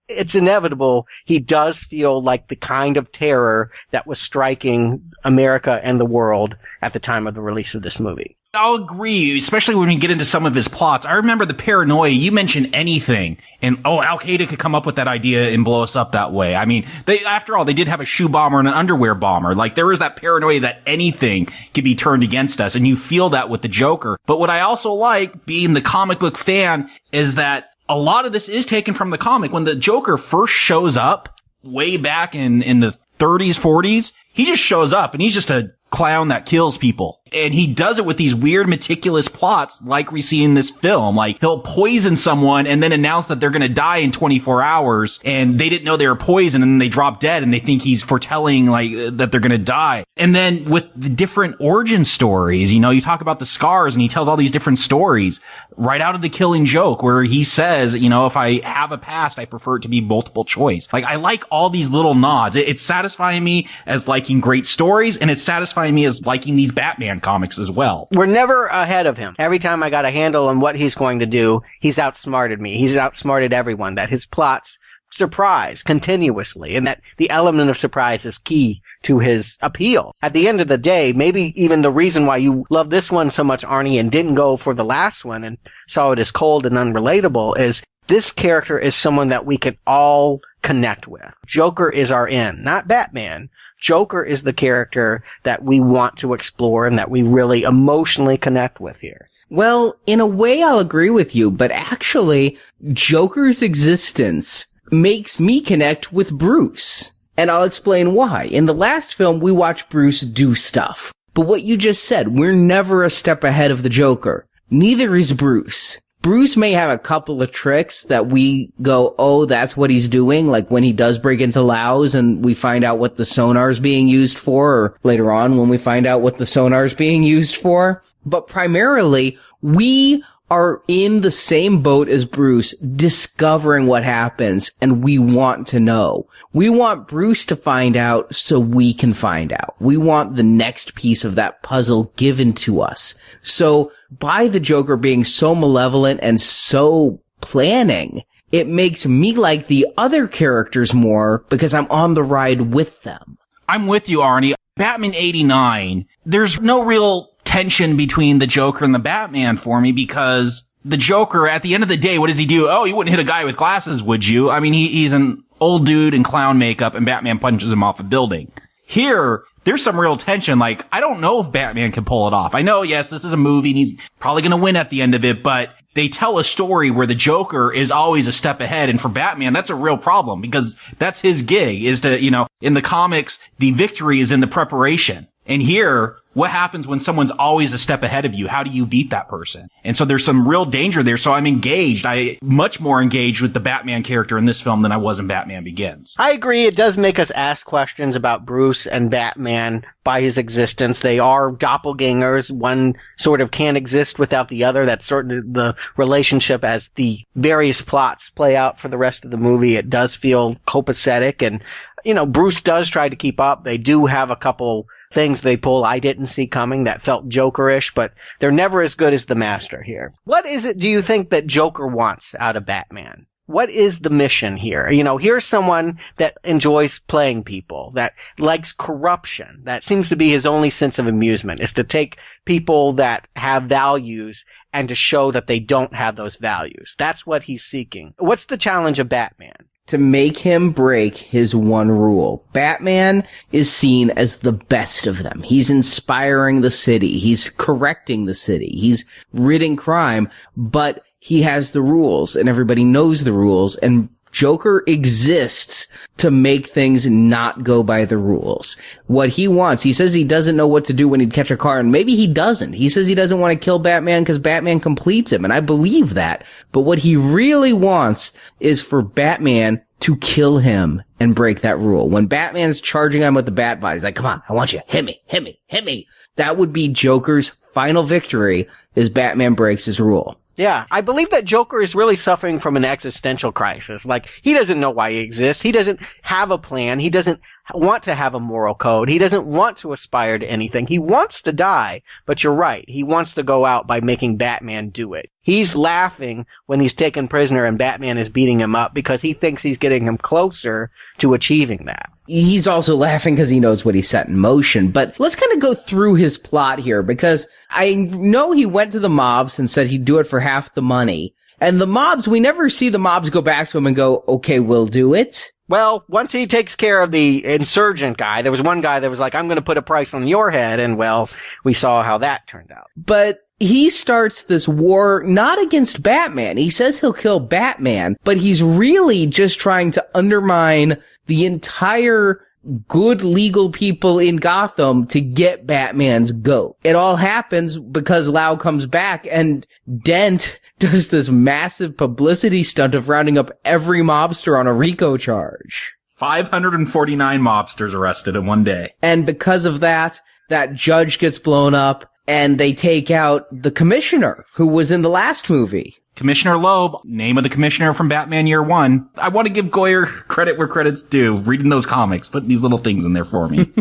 it's inevitable. He does feel like the kind of terror that was striking America and the world at the time of the release of this movie.
I'll agree, especially when we get into some of his plots. I remember the paranoia. You mentioned anything, and Al-Qaeda could come up with that idea and blow us up that way. I mean, after all, they did have a shoe bomber and an underwear bomber. Like, there is that paranoia that anything could be turned against us, and you feel that with the Joker. But what I also like, being the comic book fan, is that a lot of this is taken from the comic. When the Joker first shows up, way back in the 30s, 40s, he just shows up, and he's just a clown that kills people. And he does it with these weird, meticulous plots like we see in this film. Like, he'll poison someone and then announce that they're going to die in 24 hours and they didn't know they were poisoned, and then they drop dead and they think he's foretelling like that they're going to die. And then with the different origin stories, you know, you talk about the scars and he tells all these different stories right out of The Killing Joke, where he says, you know, if I have a past, I prefer it to be multiple choice. Like, I like all these little nods. It's satisfying me as liking great stories, and it's satisfying me as liking these Batman comics as well.
We're never ahead of him. Every time I got a handle on what he's going to do, he's outsmarted me. He's outsmarted everyone. That his plots surprise continuously, and that the element of surprise is key to his appeal. At the end of the day, maybe even the reason why you love this one so much, Arnie, and didn't go for the last one and saw it as cold and unrelatable, is this character is someone that we can all connect with. Joker is our in, not Batman. Joker is the character that we want to explore and that we really emotionally connect with here.
Well, in a way, I'll agree with you, but actually, Joker's existence makes me connect with Bruce. And I'll explain why. In the last film, we watched Bruce do stuff. But what you just said, we're never a step ahead of the Joker. Neither is Bruce. Bruce may have a couple of tricks that we go, oh, that's what he's doing. Like when he does break into Laos and we find out what the sonar's being used for, or later on when we find out what the sonar's being used for. But primarily, we are in the same boat as Bruce, discovering what happens, and we want to know. We want Bruce to find out so we can find out. We want the next piece of that puzzle given to us. So by the Joker being so malevolent and so planning, it makes me like the other characters more because I'm on the ride with them.
I'm with you, Arnie. Batman 89, there's no real tension between the Joker and the Batman for me, because the Joker, at the end of the day, what does he do? Oh, you wouldn't hit a guy with glasses, would you? I mean, he's an old dude in clown makeup and Batman punches him off a building. Here, there's some real tension. Like, I don't know if Batman can pull it off. I know, yes, this is a movie and he's probably going to win at the end of it, but they tell a story where the Joker is always a step ahead. And for Batman, that's a real problem because that's his gig, is to, you know, in the comics, the victory is in the preparation. And here, what happens when someone's always a step ahead of you? How do you beat that person? And so there's some real danger there. So I'm engaged. Much more engaged with the Batman character in this film than I was in Batman Begins.
I agree. It does make us ask questions about Bruce and Batman by his existence. They are doppelgangers. One sort of can't exist without the other. That's sort of the relationship as the various plots play out for the rest of the movie. It does feel copacetic. And, you know, Bruce does try to keep up. They do have a couple things they pull I didn't see coming that felt Jokerish, but they're never as good as the Master here. What is it, do you think, that Joker wants out of Batman? what is the mission here? You know, here's someone that enjoys playing people, that likes corruption. That seems to be his only sense of amusement, is to take people that have values and to show that they don't have those values. That's what he's seeking. What's the challenge of Batman?
To make him break his one rule. Batman is seen as the best of them. He's inspiring the city. He's correcting the city. He's ridding crime, but he has the rules and everybody knows the rules, and Joker exists to make things not go by the rules. What he wants, he says he doesn't know what to do when he'd catch a car, and maybe he doesn't. He says he doesn't want to kill Batman because Batman completes him, and I believe that. But what he really wants is for Batman to kill him and break that rule. When Batman's charging him with the bat body, he's like, come on, I want you. Hit me, hit me, hit me. That would be Joker's final victory, is Batman breaks his rule.
Yeah, I believe that Joker is really suffering from an existential crisis. Like, he doesn't know why he exists. He doesn't have a plan. He doesn't want to have a moral code. He doesn't want to aspire to anything. He wants to die, but you're right. He wants to go out by making Batman do it. He's laughing when he's taken prisoner and Batman is beating him up because he thinks he's getting him closer to achieving that.
He's also laughing because he knows what he set in motion. But let's kind of go through his plot here, because I know he went to the mobs and said he'd do it for half the money. And the mobs, we never see the mobs go back to him and go, okay, we'll do it.
Well, once he takes care of the insurgent guy, there was one guy that was like, I'm going to put a price on your head. And well, we saw how that turned out.
But he starts this war not against Batman. He says he'll kill Batman, but he's really just trying to undermine the entire good legal people in Gotham to get Batman's goat. It all happens because Lau comes back and Dent does this massive publicity stunt of rounding up every mobster on a RICO charge.
549 mobsters arrested in one day.
And because of that, that judge gets blown up and they take out the commissioner who was in the last movie.
Commissioner Loeb, name of the commissioner from Batman Year One. I want to give Goyer credit where credit's due, reading those comics, put these little things in there for me.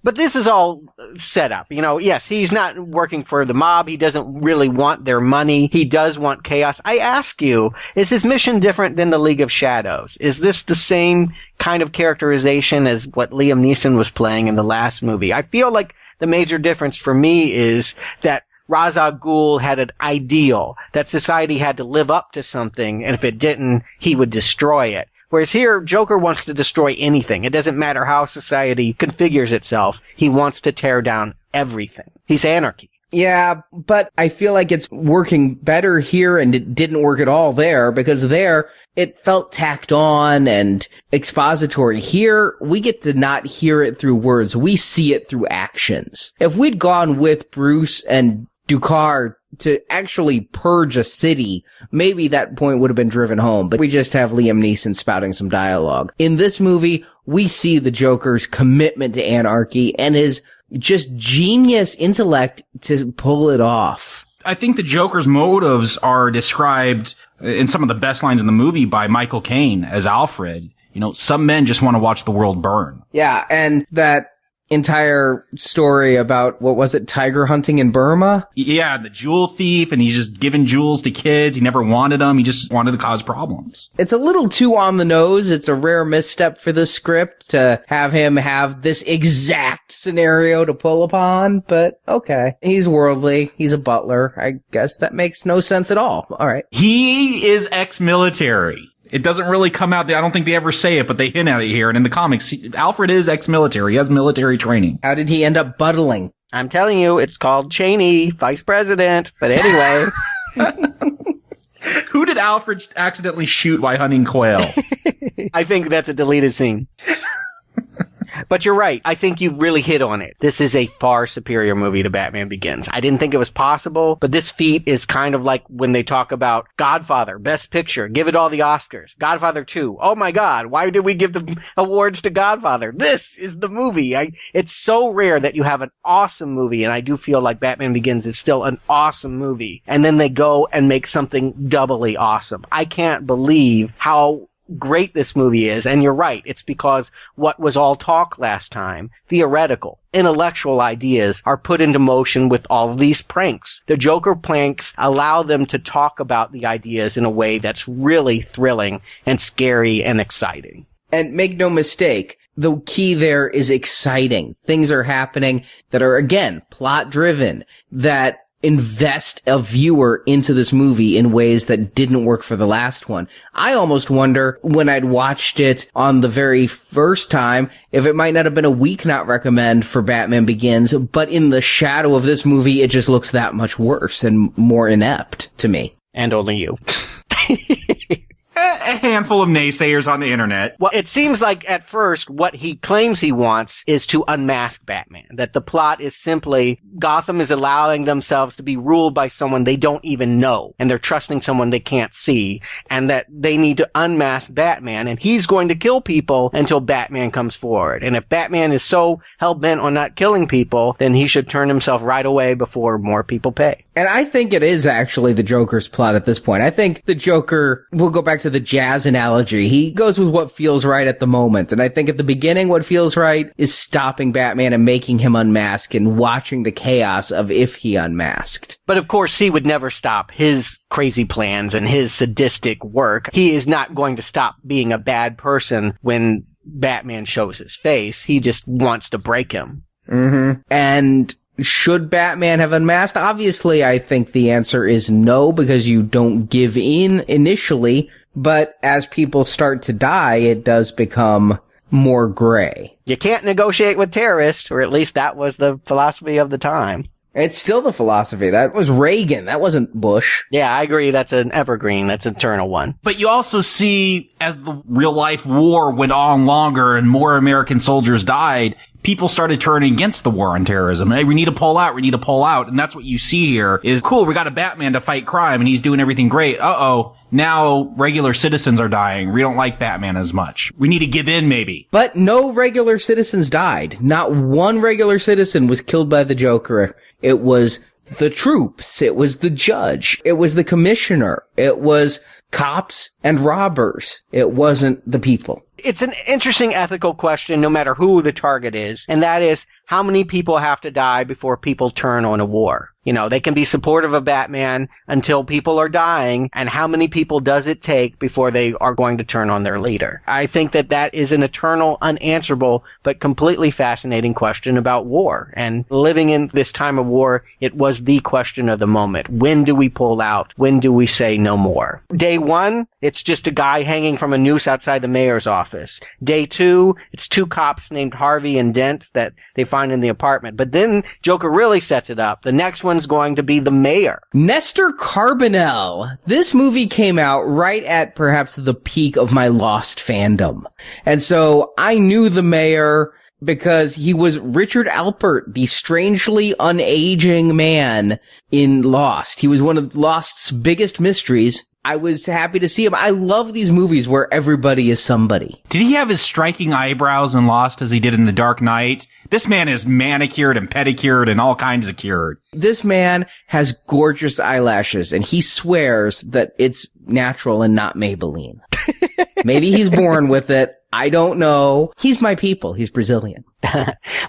But this is all set up. You know, yes, he's not working for the mob. He doesn't really want their money. He does want chaos. I ask you, is his mission different than the League of Shadows? Is this the same kind of characterization as what Liam Neeson was playing in the last movie? I feel like the major difference for me is that Ra's al Ghul had an ideal, that society had to live up to something, and if it didn't, he would destroy it. Whereas here, Joker wants to destroy anything. It doesn't matter how society configures itself. He wants to tear down everything. He's anarchy.
Yeah, but I feel like it's working better here, and it didn't work at all there, because there, it felt tacked on and expository. Here, we get to not hear it through words. We see it through actions. If we'd gone with Bruce and Ducard to actually purge a city, maybe that point would have been driven home, but we just have Liam Neeson spouting some dialogue. In this movie, we see the Joker's commitment to anarchy and his just genius intellect to pull it off.
I think the Joker's motives are described in some of the best lines in the movie by Michael Caine as Alfred. You know, some men just want to watch the world burn.
Yeah, and that entire story about, what was it, tiger hunting in Burma?
Yeah, the jewel thief, and he's just giving jewels to kids. He never wanted them. He just wanted to cause problems.
It's a little too on the nose. It's a rare misstep for the script to have him have this exact scenario to pull upon, but okay. He's worldly. He's a butler. I guess that makes no sense at all. All right.
He is ex-military. It doesn't really come out. I don't think they ever say it, but they hint at it here. And in the comics, Alfred is ex-military. He has military training.
How did he end up buttling?
I'm telling you, it's called Cheney, vice president. But anyway.
Who did Alfred accidentally shoot while hunting quail?
I think that's a deleted scene. But you're right. I think you really hit on it. This is a far superior movie to Batman Begins. I didn't think it was possible, but this feat is kind of like when they talk about Godfather, Best Picture, give it all the Oscars. Godfather 2. Oh my God, why did we give the awards to Godfather? This is the movie. It's so rare that you have an awesome movie, and I do feel like Batman Begins is still an awesome movie. And then they go and make something doubly awesome. I can't believe how great this movie is. And you're right. It's because what was all talk last time, theoretical, intellectual ideas are put into motion with all of these pranks. The Joker pranks allow them to talk about the ideas in a way that's really thrilling and scary and exciting.
And make no mistake, the key there is exciting. Things are happening that are, again, plot driven, that invest a viewer into this movie in ways that didn't work for the last one. I almost wonder, when I'd watched it on the very first time, if it might not have been a weak not recommend for Batman Begins, but in the shadow of this movie, it just looks that much worse and more inept to me.
And only you.
A handful of naysayers on the internet.
Well, it seems like at first what he claims he wants is to unmask Batman. That the plot is simply Gotham is allowing themselves to be ruled by someone they don't even know. And they're trusting someone they can't see. And that they need to unmask Batman. And he's going to kill people until Batman comes forward. And if Batman is so hell-bent on not killing people, then he should turn himself right away before more people pay.
And I think it is actually the Joker's plot at this point. I think the Joker, we'll go back to the jazz analogy. He goes with what feels right at the moment. And I think at the beginning, what feels right is stopping Batman and making him unmask and watching the chaos of if he unmasked.
But of course, he would never stop his crazy plans and his sadistic work. He is not going to stop being a bad person when Batman shows his face. He just wants to break him.
Mm-hmm. And should Batman have unmasked? Obviously, I think the answer is no, because you don't give in initially. But as people start to die, it does become more gray.
You can't negotiate with terrorists, or at least that was the philosophy of the time.
It's still the philosophy. That was Reagan. That wasn't Bush.
Yeah, I agree. That's an evergreen. That's an eternal one.
But you also see, as the real-life war went on longer and more American soldiers died, people started turning against the war on terrorism. Hey, we need to pull out. We need to pull out. And that's what you see here is, cool, we got a Batman to fight crime, and he's doing everything great. Uh-oh. Now regular citizens are dying. We don't like Batman as much. We need to give in, maybe.
But no regular citizens died. Not one regular citizen was killed by the Joker. It was the troops. It was the judge. It was the commissioner. It was cops and robbers. It wasn't the people.
It's an interesting ethical question no matter who the target is, and that is, how many people have to die before people turn on a war? You know, they can be supportive of Batman until people are dying, and how many people does it take before they are going to turn on their leader? I think that that is an eternal, unanswerable, but completely fascinating question about war. And living in this time of war, it was the question of the moment. When do we pull out? When do we say no more? Day one, it's just a guy hanging from a noose outside the mayor's office. Day two, it's two cops named Harvey and Dent that they find in the apartment. But then Joker really sets it up. The next one's going to be the mayor.
Nestor Carbonell. This movie came out right at perhaps the peak of my Lost fandom. And so I knew the mayor because he was Richard Alpert, the strangely unaging man in Lost. He was one of Lost's biggest mysteries. I was happy to see him. I love these movies where everybody is somebody.
Did he have as striking eyebrows in Lost as he did in The Dark Knight? This man is manicured and pedicured and all kinds of cured.
This man has gorgeous eyelashes, and he swears that it's natural and not Maybelline. Maybe he's born with it. I don't know. He's my people. He's Brazilian.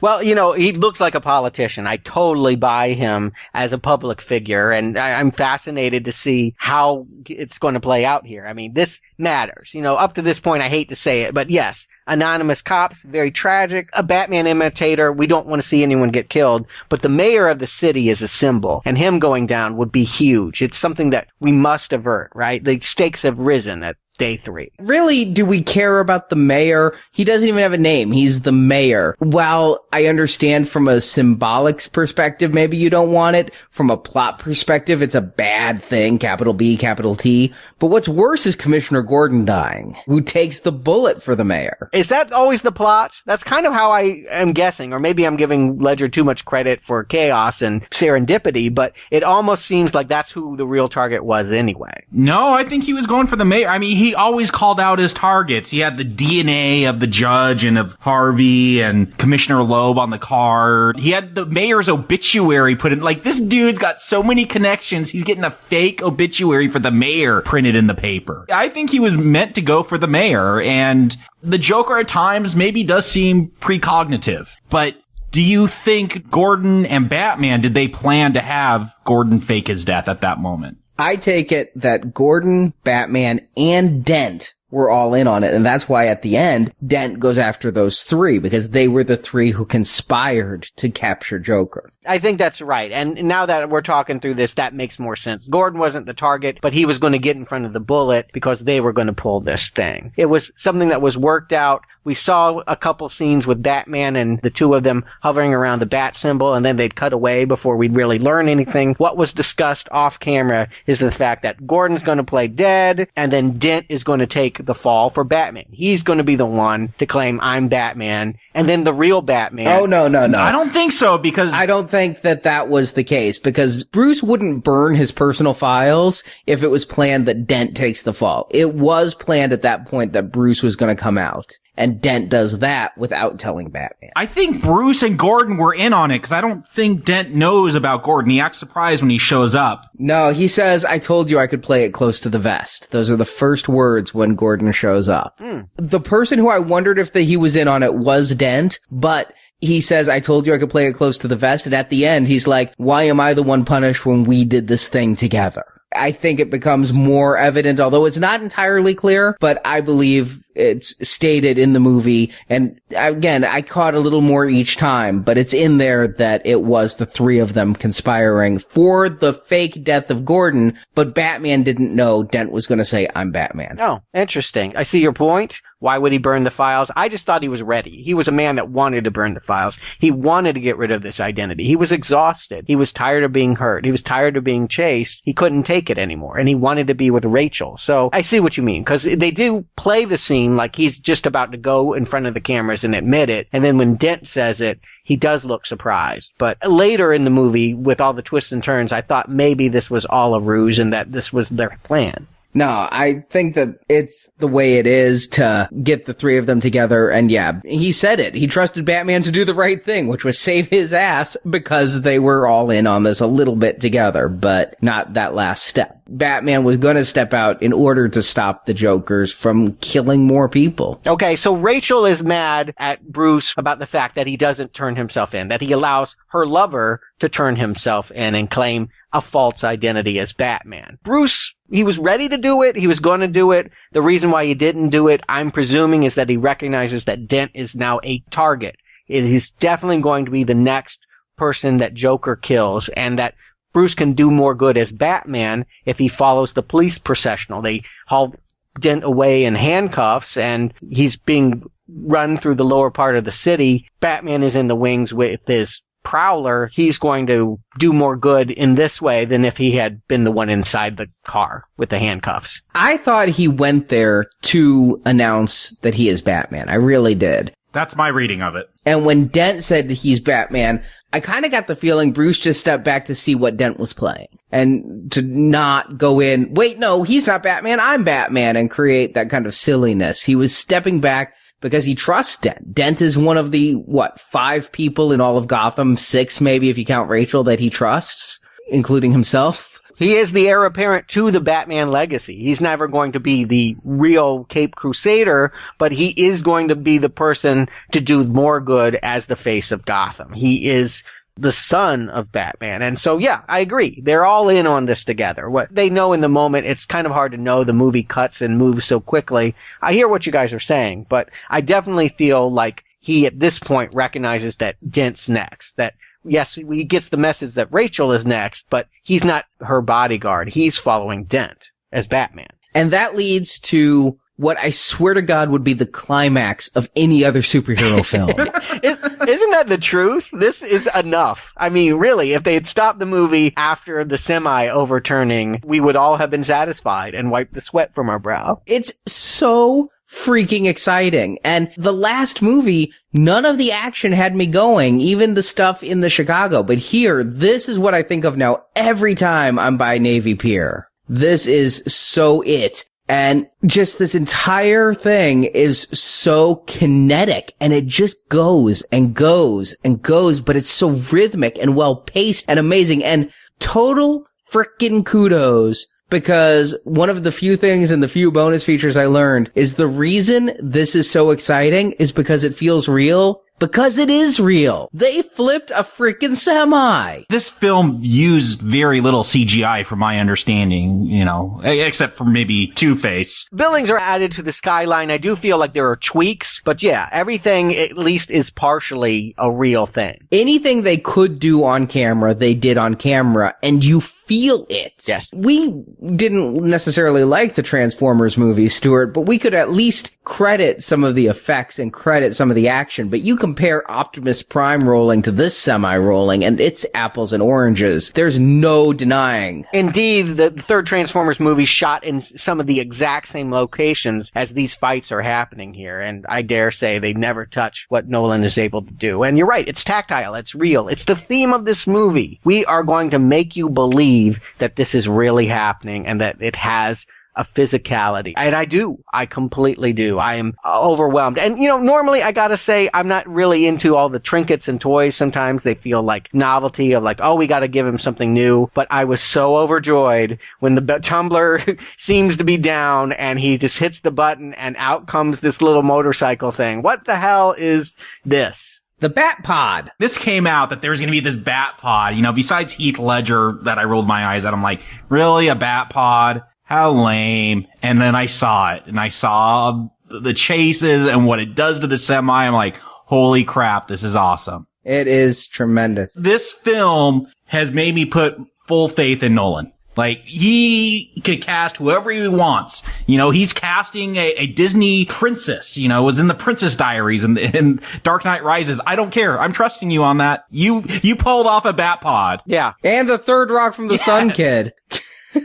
Well, you know, he looks like a politician. I totally buy him as a public figure, and I'm fascinated to see how it's going to play out here. I mean, this matters. You know, up to this point, I hate to say it, but yes, anonymous cops, very tragic. A Batman imitator, we don't want to see anyone get killed, but the mayor of the city is a symbol, and him going down would be huge. It's something that we must avert, right? The stakes have risen at day 3.
Really, do we care about the mayor? He doesn't even have a name. He's the mayor. While I understand from a symbolic perspective, maybe you don't want it. From a plot perspective, it's a bad thing, capital B, capital T. But what's worse is Commissioner Gordon dying, who takes the bullet for the mayor.
Is that always the plot? That's kind of how I am guessing, or maybe I'm giving Ledger too much credit for chaos and serendipity, but it almost seems like that's who the real target was anyway.
No, I think he was going for the mayor. I mean, he always called out his targets. He had the DNA of the judge and of Harvey and Commissioner Loeb on the card. He had the mayor's obituary put in. Like, this dude's got so many connections. He's getting a fake obituary for the mayor printed in the paper. I think he was meant to go for the mayor, and the Joker at times maybe does seem precognitive. But do you think Gordon and Batman, did they plan to have Gordon fake his death at that moment?
I take it that Gordon, Batman, and Dent were all in on it, and that's why at the end, Dent goes after those three, because they were the three who conspired to capture Joker.
I think that's right. And now that we're talking through this, that makes more sense. Gordon wasn't the target, but he was going to get in front of the bullet because they were going to pull this thing. It was something that was worked out. We saw a couple scenes with Batman and the two of them hovering around the bat symbol, and then they'd cut away before we'd really learn anything. What was discussed off camera is the fact that Gordon's going to play dead, and then Dent is going to take the fall for Batman. He's going to be the one to claim, I'm Batman, and then the real Batman.
Oh, no.
I don't think so, because
I don't think that was the case, because Bruce wouldn't burn his personal files if it was planned that Dent takes the fall. It was planned at that point that Bruce was going to come out. And Dent does that without telling Batman.
I think Bruce and Gordon were in on it, because I don't think Dent knows about Gordon. He acts surprised when he shows up.
No, he says, I told you I could play it close to the vest. Those are the first words when Gordon shows up. The person who I wondered if he was in on it was Dent, but he says, I told you I could play it close to the vest. And at the end, he's like, why am I the one punished when we did this thing together? I think it becomes more evident, although it's not entirely clear, but I believe it's stated in the movie. And again, I caught a little more each time, but it's in there that it was the three of them conspiring for the fake death of Gordon, but Batman didn't know Dent was going to say, I'm Batman.
Oh, interesting. I see your point. Why would he burn the files? I just thought he was ready. He was a man that wanted to burn the files. He wanted to get rid of this identity. He was exhausted. He was tired of being hurt. He was tired of being chased. He couldn't take it anymore, and he wanted to be with Rachel. So I see what you mean, because they do play the scene like he's just about to go in front of the cameras and admit it, and then when Dent says it, he does look surprised. But later in the movie, with all the twists and turns, I thought maybe this was all a ruse and that this was their plan.
No, I think that it's the way it is to get the three of them together. And yeah, he said it. He trusted Batman to do the right thing, which was save his ass, because they were all in on this a little bit together, but not that last step. Batman was going to step out in order to stop the Jokers from killing more people.
Okay, so Rachel is mad at Bruce about the fact that he doesn't turn himself in, that he allows her lover to turn himself in and claim a false identity as Batman. Bruce, he was ready to do it. He was going to do it. The reason why he didn't do it, I'm presuming, is that he recognizes that Dent is now a target. It is definitely going to be the next person that Joker kills, and that Bruce can do more good as Batman if he follows the police processional. They haul Dent away in handcuffs, and he's being run through the lower part of the city. Batman is in the wings with his Prowler. He's going to do more good in this way than if he had been the one inside the car with the handcuffs.
I thought he went there to announce that he is Batman. I really did.
That's my reading of it.
And when Dent said he's Batman, I kind of got the feeling Bruce just stepped back to see what Dent was playing and to not go in, wait, no, he's not Batman, I'm Batman, and create that kind of silliness. He was stepping back because he trusts Dent. Dent is one of the, 5 people in all of Gotham, 6 maybe if you count Rachel, that he trusts, including himself.
He is the heir apparent to the Batman legacy. He's never going to be the real Cape Crusader, but he is going to be the person to do more good as the face of Gotham. He is the son of Batman. And so, yeah, I agree. They're all in on this together. What they know in the moment, it's kind of hard to know. The movie cuts and moves so quickly. I hear what you guys are saying, but I definitely feel like he, at this point, recognizes that Dent's next. That, yes, he gets the message that Rachel is next, but he's not her bodyguard. He's following Dent as Batman.
And that leads to what I swear to God would be the climax of any other superhero film.
Isn't that the truth? This is enough. I mean, really, if they had stopped the movie after the semi overturning, we would all have been satisfied and wiped the sweat from our brow.
It's so freaking exciting. And the last movie, none of the action had me going, even the stuff in the Chicago. But here, this is what I think of now every time I'm by Navy Pier. This is so it. And just this entire thing is so kinetic, and it just goes and goes and goes, but it's so rhythmic and well paced and amazing, and total frickin' kudos. Because one of the few things and the few bonus features I learned is the reason this is so exciting is because it feels real. Because it is real. They flipped a freaking semi.
This film used very little CGI from my understanding, you know, except for maybe Two-Face.
Buildings are added to the skyline. I do feel like there are tweaks, but yeah, everything at least is partially a real thing.
Anything they could do on camera, they did on camera, and you feel it.
Yes.
We didn't necessarily like the Transformers movies, Stuart, but we could at least credit some of the effects and credit some of the action. But you compare Optimus Prime rolling to this semi-rolling, and it's apples and oranges. There's no denying.
Indeed, the third Transformers movie shot in some of the exact same locations as these fights are happening here, and I dare say they never touch what Nolan is able to do. And you're right, it's tactile, it's real. It's the theme of this movie. We are going to make you believe that this is really happening and that it has a physicality. And I completely do. I am overwhelmed. And, you know, normally I gotta say, I'm not really into all the trinkets and toys. Sometimes they feel like novelty of like, oh, we gotta give him something new. But I was so overjoyed when the tumbler seems to be down and he just hits the button and out comes this little motorcycle thing. What the hell is this?
The Bat Pod.
This came out that there's going to be this Bat Pod. You know, besides Heath Ledger that I rolled my eyes at, I'm like, really, a Bat Pod? How lame. And then I saw it, and I saw the chases and what it does to the semi. I'm like, holy crap, this is awesome.
It is tremendous.
This film has made me put full faith in Nolan. Like, he could cast whoever he wants. You know, he's casting a Disney princess, you know, was in the Princess Diaries and Dark Knight Rises. I don't care. I'm trusting you on that. You pulled off a Bat Pod.
Yeah.
And the third Rock from the Sun Kid.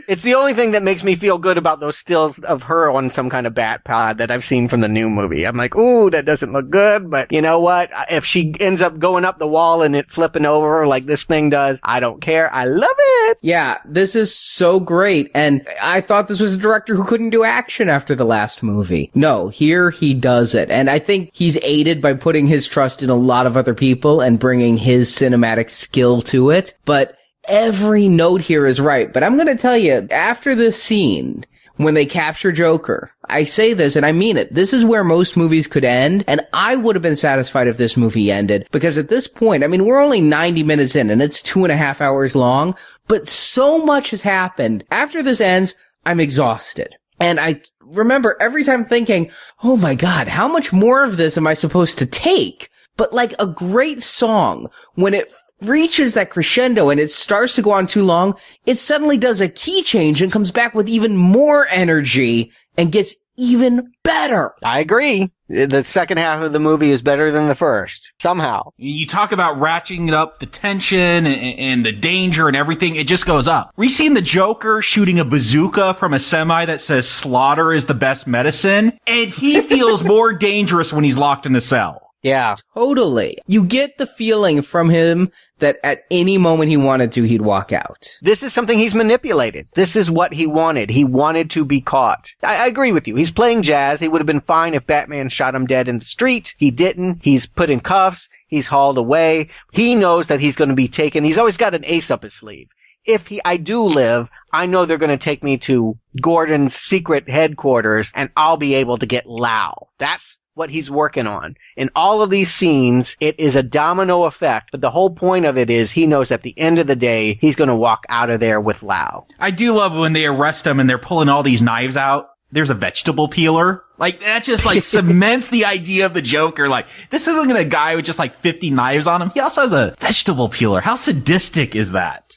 It's the only thing that makes me feel good about those stills of her on some kind of bat pod that I've seen from the new movie. I'm like, ooh, that doesn't look good, but you know what? If she ends up going up the wall and it flipping over like this thing does, I don't care. I love it.
Yeah, this is so great. And I thought this was a director who couldn't do action after the last movie. No, here he does it. And I think he's aided by putting his trust in a lot of other people and bringing his cinematic skill to it. But every note here is right. But I'm going to tell you, after this scene, when they capture Joker, I say this and I mean it. This is where most movies could end. And I would have been satisfied if this movie ended. Because at this point, I mean, we're only 90 minutes in and it's 2.5 hours long. But so much has happened. After this ends, I'm exhausted. And I remember every time thinking, oh my God, how much more of this am I supposed to take? But like a great song, when it reaches that crescendo and it starts to go on too long, it suddenly does a key change and comes back with even more energy and gets even better.
I agree. The second half of the movie is better than the first. Somehow.
You talk about ratcheting up the tension and the danger and everything. It just goes up. We seen the Joker shooting a bazooka from a semi that says slaughter is the best medicine. And he feels more dangerous when he's locked in a cell.
Yeah.
Totally. You get the feeling from him that at any moment he wanted to, he'd walk out.
This is something he's manipulated. This is what he wanted. He wanted to be caught. I agree with you. He's playing jazz. He would have been fine if Batman shot him dead in the street. He didn't. He's put in cuffs. He's hauled away. He knows that he's going to be taken. He's always got an ace up his sleeve. If I do live, I know they're going to take me to Gordon's secret headquarters and I'll be able to get Lau. That's what he's working on. In all of these scenes, it is a domino effect, but the whole point of it is he knows at the end of the day, he's going to walk out of there with Lau.
I do love when they arrest him and they're pulling all these knives out. There's a vegetable peeler. Like, that just, like, cements the idea of the Joker. Like, this isn't a guy with just, like, 50 knives on him. He also has a vegetable peeler. How sadistic is that?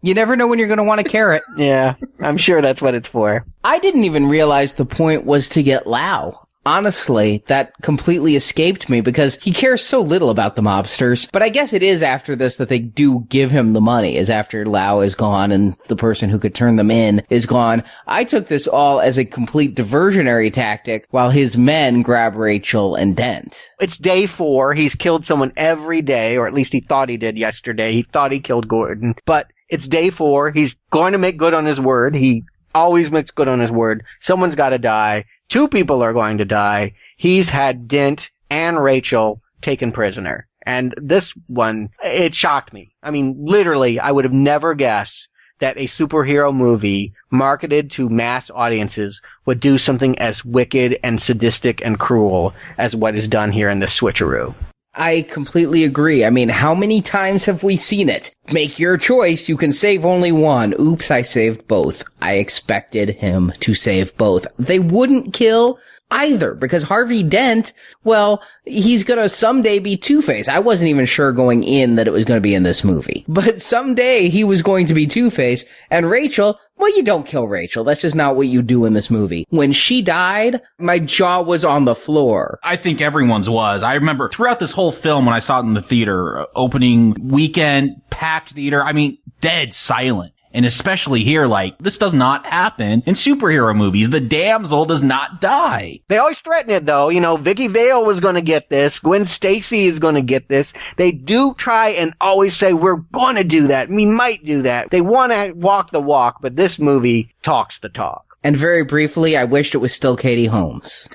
You never know when you're going to want a carrot.
Yeah, I'm sure that's what it's for.
I didn't even realize the point was to get Lau. Honestly, that completely escaped me because he cares so little about the mobsters. But I guess it is after this that they do give him the money, is after Lau is gone and the person who could turn them in is gone. I took this all as a complete diversionary tactic while his men grab Rachel and Dent.
It's day 4. He's killed someone every day, or at least he thought he did yesterday. He thought he killed Gordon. But it's day 4. He's going to make good on his word. He always makes good on his word. Someone's got to die. 2 people are going to die. He's had Dent and Rachel taken prisoner. And this one, it shocked me. I mean, literally, I would have never guessed that a superhero movie marketed to mass audiences would do something as wicked and sadistic and cruel as what is done here in the Switcheroo.
I completely agree. I mean, how many times have we seen it? Make your choice. You can save only one. Oops, I saved both. I expected him to save both. They wouldn't kill either, because Harvey Dent, well, he's gonna someday be Two-Face. I wasn't even sure going in that it was gonna be in this movie. But someday he was going to be Two-Face. And Rachel, well, you don't kill Rachel. That's just not what you do in this movie. When she died, my jaw was on the floor.
I think everyone's was. I remember throughout this whole film when I saw it in the theater, opening weekend, packed theater, I mean, dead silent. And especially here, like, this does not happen in superhero movies. The damsel does not die.
They always threaten it, though. You know, Vicky Vale was going to get this. Gwen Stacy is going to get this. They do try and always say, we're going to do that. We might do that. They want to walk the walk, but this movie talks the talk.
And very briefly, I wished it was still Katie Holmes.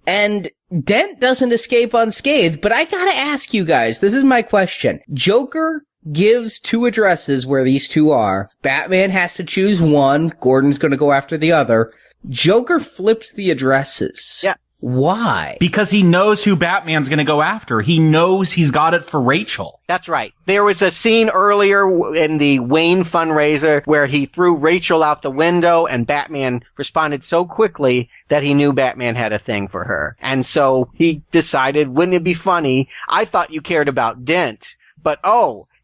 And Dent doesn't escape unscathed, but I gotta ask you guys, this is my question. Joker gives 2 addresses where these 2 are. Batman has to choose one. Gordon's gonna go after the other. Joker flips the addresses.
Yeah.
Why?
Because he knows who Batman's gonna go after. He knows he's got it for Rachel.
That's right. There was a scene earlier in the Wayne fundraiser where he threw Rachel out the window and Batman responded so quickly that he knew Batman had a thing for her. And so he decided, wouldn't it be funny? I thought you cared about Dent, but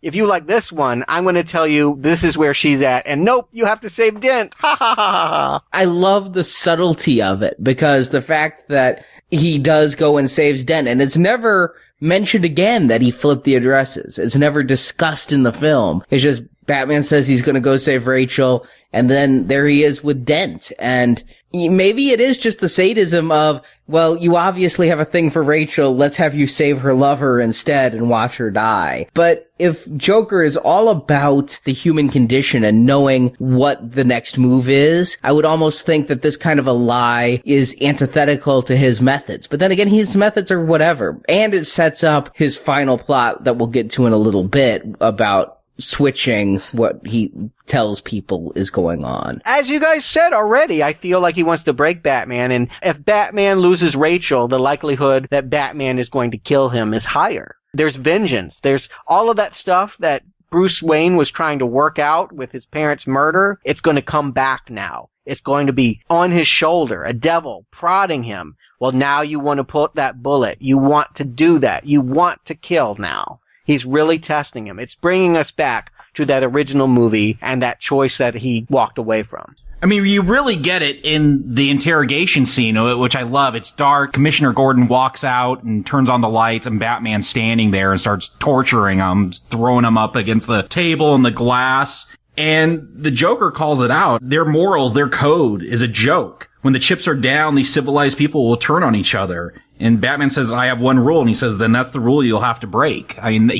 if you like this one, I'm going to tell you this is where she's at. And nope, you have to save Dent. Ha ha ha ha.
I love the subtlety of it, because the fact that he does go and saves Dent, and it's never mentioned again that he flipped the addresses. It's never discussed in the film. It's just Batman says he's going to go save Rachel, and then there he is with Dent. And maybe it is just the sadism of, well, you obviously have a thing for Rachel, let's have you save her lover instead and watch her die. But if Joker is all about the human condition and knowing what the next move is, I would almost think that this kind of a lie is antithetical to his methods. But then again, his methods are whatever. And it sets up his final plot that we'll get to in a little bit about switching what he tells people is going on.
As you guys said already, I feel like he wants to break Batman, and if Batman loses Rachel, the likelihood that Batman is going to kill him is higher. There's vengeance. There's all of that stuff that Bruce Wayne was trying to work out with his parents' murder. It's going to come back now. It's going to be on his shoulder, a devil prodding him. Well, now you want to put that bullet. You want to do that. You want to kill now. He's really testing him. It's bringing us back to that original movie and that choice that he walked away from.
I mean, you really get it in the interrogation scene, which I love. It's dark. Commissioner Gordon walks out and turns on the lights, and Batman's standing there and starts torturing him, throwing him up against the table and the glass. And the Joker calls it out. Their morals, their code is a joke. When the chips are down, these civilized people will turn on each other. And Batman says, I have one rule. And he says, then that's the rule you'll have to break. I mean,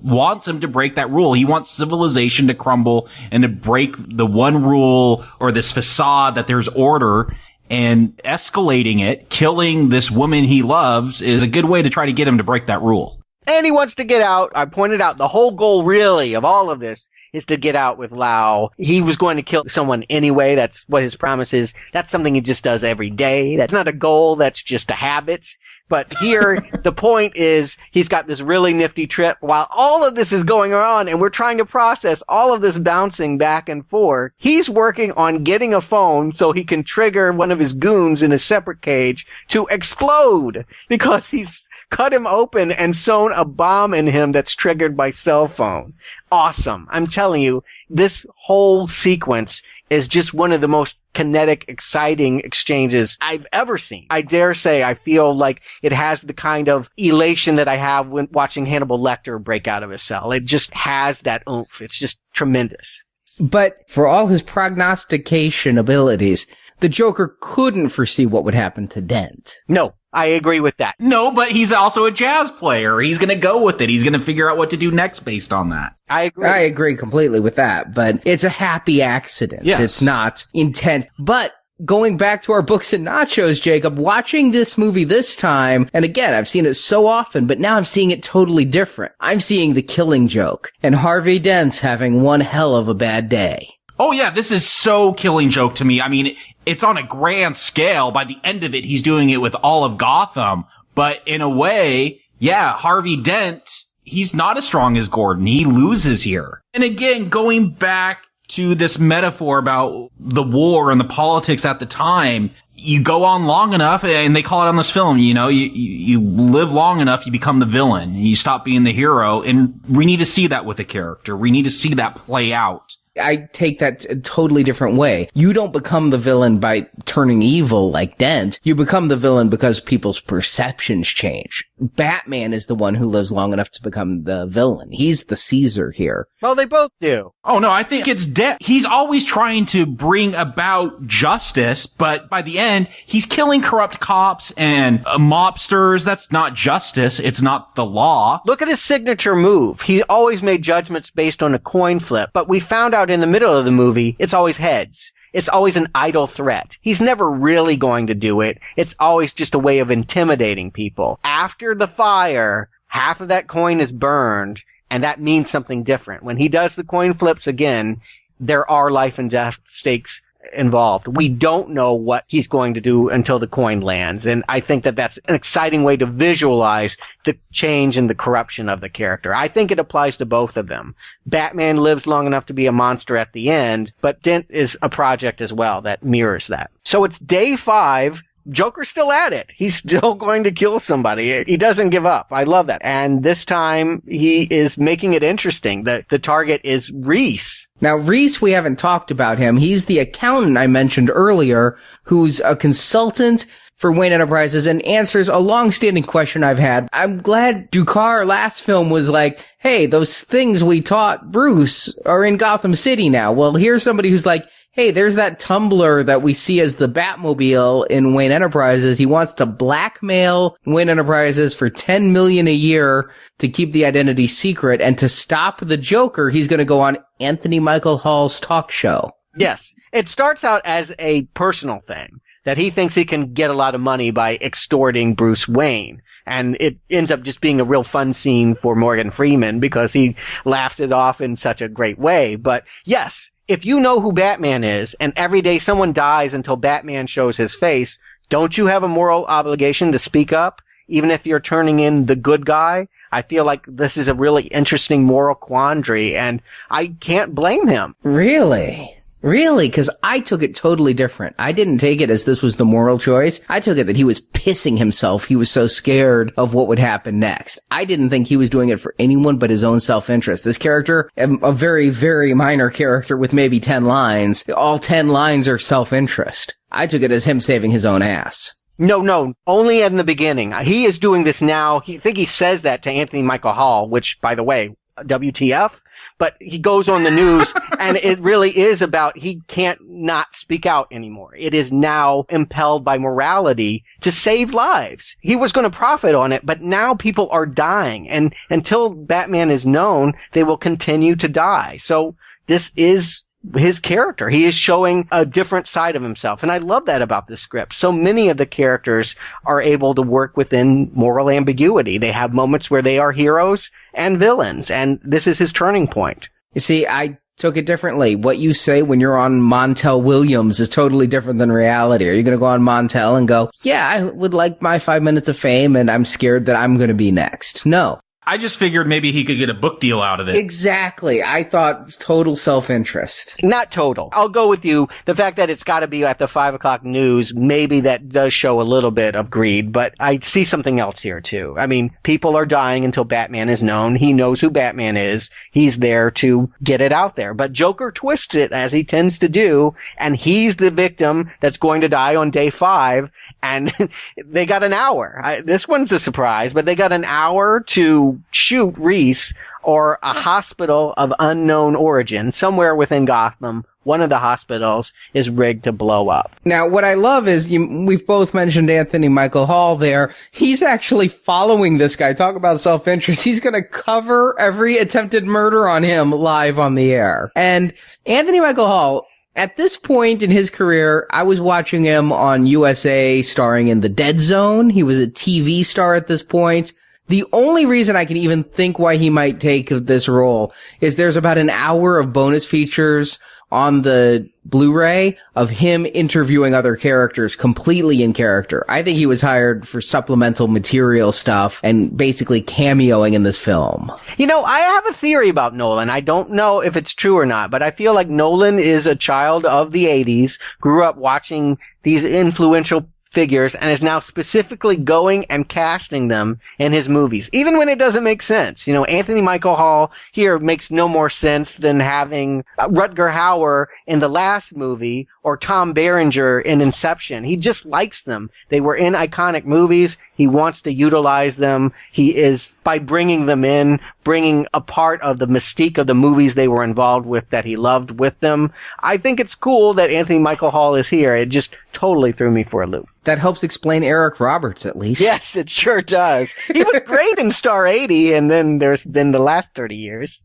wants him to break that rule. He wants civilization to crumble and to break the one rule or this facade that there's order, and escalating it, killing this woman he loves is a good way to try to get him to break that rule.
And he wants to get out. I pointed out the whole goal really of all of this is to get out with Lau. He was going to kill someone anyway. That's what his promise is. That's something he just does every day. That's not a goal. That's just a habit. But here, the point is he's got this really nifty trip while all of this is going on and we're trying to process all of this bouncing back and forth. He's working on getting a phone so he can trigger one of his goons in a separate cage to explode because he's cut him open and sewn a bomb in him that's triggered by cell phone. Awesome. I'm telling you, this whole sequence is just one of the most kinetic, exciting exchanges I've ever seen. I dare say I feel like it has the kind of elation that I have when watching Hannibal Lecter break out of a cell. It just has that oomph. It's just tremendous.
But for all his prognostication abilities, the Joker couldn't foresee what would happen to Dent.
No. I agree with that.
No, but he's also a jazz player. He's going to go with it. He's going to figure out what to do next based on that.
I agree.
I agree completely with that, but it's a happy accident.
Yes.
It's not intent. But going back to our books and nachos, Jacob, watching this movie this time, and again, I've seen it so often, but now I'm seeing it totally different. I'm seeing the Killing Joke and Harvey Dent's having one hell of a bad day.
Oh yeah, this is so Killing Joke to me. I mean, it's on a grand scale. By the end of it, he's doing it with all of Gotham. But in a way, yeah, Harvey Dent, he's not as strong as Gordon. He loses here. And again, going back to this metaphor about the war and the politics at the time, you go on long enough, and they call it on this film, you live long enough, you become the villain, and you stop being the hero. And we need to see that with a character. We need to see that play out.
I take that a totally different way. You don't become the villain by turning evil like Dent. You become the villain because people's perceptions change. Batman is the one who lives long enough to become the villain. He's the Caesar here.
Well, they both do.
Oh, no, I think it's Dent. He's always trying to bring about justice, but by the end, he's killing corrupt cops and mobsters. That's not justice. It's not the law.
Look at his signature move. He always made judgments based on a coin flip, but we found out in the middle of the movie, it's always heads. It's always an idle threat. He's never really going to do it. It's always just a way of intimidating people. After the fire, half of that coin is burned, and that means something different. When he does the coin flips again, there are life and death stakes involved. We don't know what he's going to do until the coin lands, and I think that that's an exciting way to visualize the change and the corruption of the character. I think it applies to both of them. Batman lives long enough to be a monster at the end, but Dent is a project as well that mirrors that. So it's day 5. Joker's still at it. He's still going to kill somebody. He doesn't give up. I love that. And this time he is making it interesting. The target is Reese.
Now, Reese, we haven't talked about him. He's the accountant I mentioned earlier, who's a consultant for Wayne Enterprises and answers a long-standing question I've had. I'm glad Ducar last film was like, hey, those things we taught Bruce are in Gotham City now. Well, here's somebody who's like, hey, there's that tumbler that we see as the Batmobile in Wayne Enterprises. He wants to blackmail Wayne Enterprises for $10 million a year to keep the identity secret. And to stop the Joker, he's going to go on Anthony Michael Hall's talk show.
Yes. It starts out as a personal thing, that he thinks he can get a lot of money by extorting Bruce Wayne. And it ends up just being a real fun scene for Morgan Freeman because he laughs it off in such a great way. But yes, if you know who Batman is, and every day someone dies until Batman shows his face, don't you have a moral obligation to speak up, even if you're turning in the good guy? I feel like this is a really interesting moral quandary, and I can't blame him.
Really? Really? Because I took it totally different. I didn't take it as this was the moral choice. I took it that he was pissing himself. He was so scared of what would happen next. I didn't think he was doing it for anyone but his own self-interest. This character, a very, very minor character with maybe 10 lines, all 10 lines are self-interest. I took it as him saving his own ass.
No, only in the beginning. He is doing this now. I think he says that to Anthony Michael Hall, which, by the way, WTF? But he goes on the news, and it really is about he can't not speak out anymore. It is now impelled by morality to save lives. He was going to profit on it, but now people are dying. And until Batman is known, they will continue to die. So this is his character. He is showing a different side of himself. And I love that about this script. So many of the characters are able to work within moral ambiguity. They have moments where they are heroes and villains. And this is his turning point.
You see, I took it differently. What you say when you're on Montel Williams is totally different than reality. Are you going to go on Montel and go, yeah, I would like my 5 minutes of fame and I'm scared that I'm going to be next? No.
I just figured maybe he could get a book deal out of it.
Exactly. I thought total self-interest.
Not total. I'll go with you. The fact that it's got to be at the 5 o'clock news, maybe that does show a little bit of greed, but I see something else here too. I mean, people are dying until Batman is known. He knows who Batman is. He's there to get it out there. But Joker twists it as he tends to do, and he's the victim that's going to die on day 5, and they got an hour. This one's a surprise, but they got an hour to shoot Reese, or a hospital of unknown origin somewhere within Gotham one of the hospitals is rigged to blow up.
Now, what I love is we've both mentioned Anthony Michael Hall there. He's actually following this guy. Talk about self-interest. He's going to cover every attempted murder on him live on the air. And Anthony Michael Hall, at this point in his career, I was watching him on USA starring in The Dead Zone. He was a TV star at this point. The only reason I can even think why he might take this role is there's about an hour of bonus features on the Blu-ray of him interviewing other characters completely in character. I think he was hired for supplemental material stuff and basically cameoing in this film.
You know, I have a theory about Nolan. I don't know if it's true or not, but I feel like Nolan is a child of the 80s, grew up watching these influential figures, and is now specifically going and casting them in his movies, even when it doesn't make sense. You know, Anthony Michael Hall here makes no more sense than having Rutger Hauer in the last movie or Tom Berenger in Inception. He just likes them. They were in iconic movies. He wants to utilize them. He is, by bringing them in, bringing a part of the mystique of the movies they were involved with that he loved with them. I think it's cool that Anthony Michael Hall is here. It just totally threw me for a loop.
That helps explain Eric Roberts, at least.
Yes, it sure does. He was great in Star 80, and then there's been the last 30 years.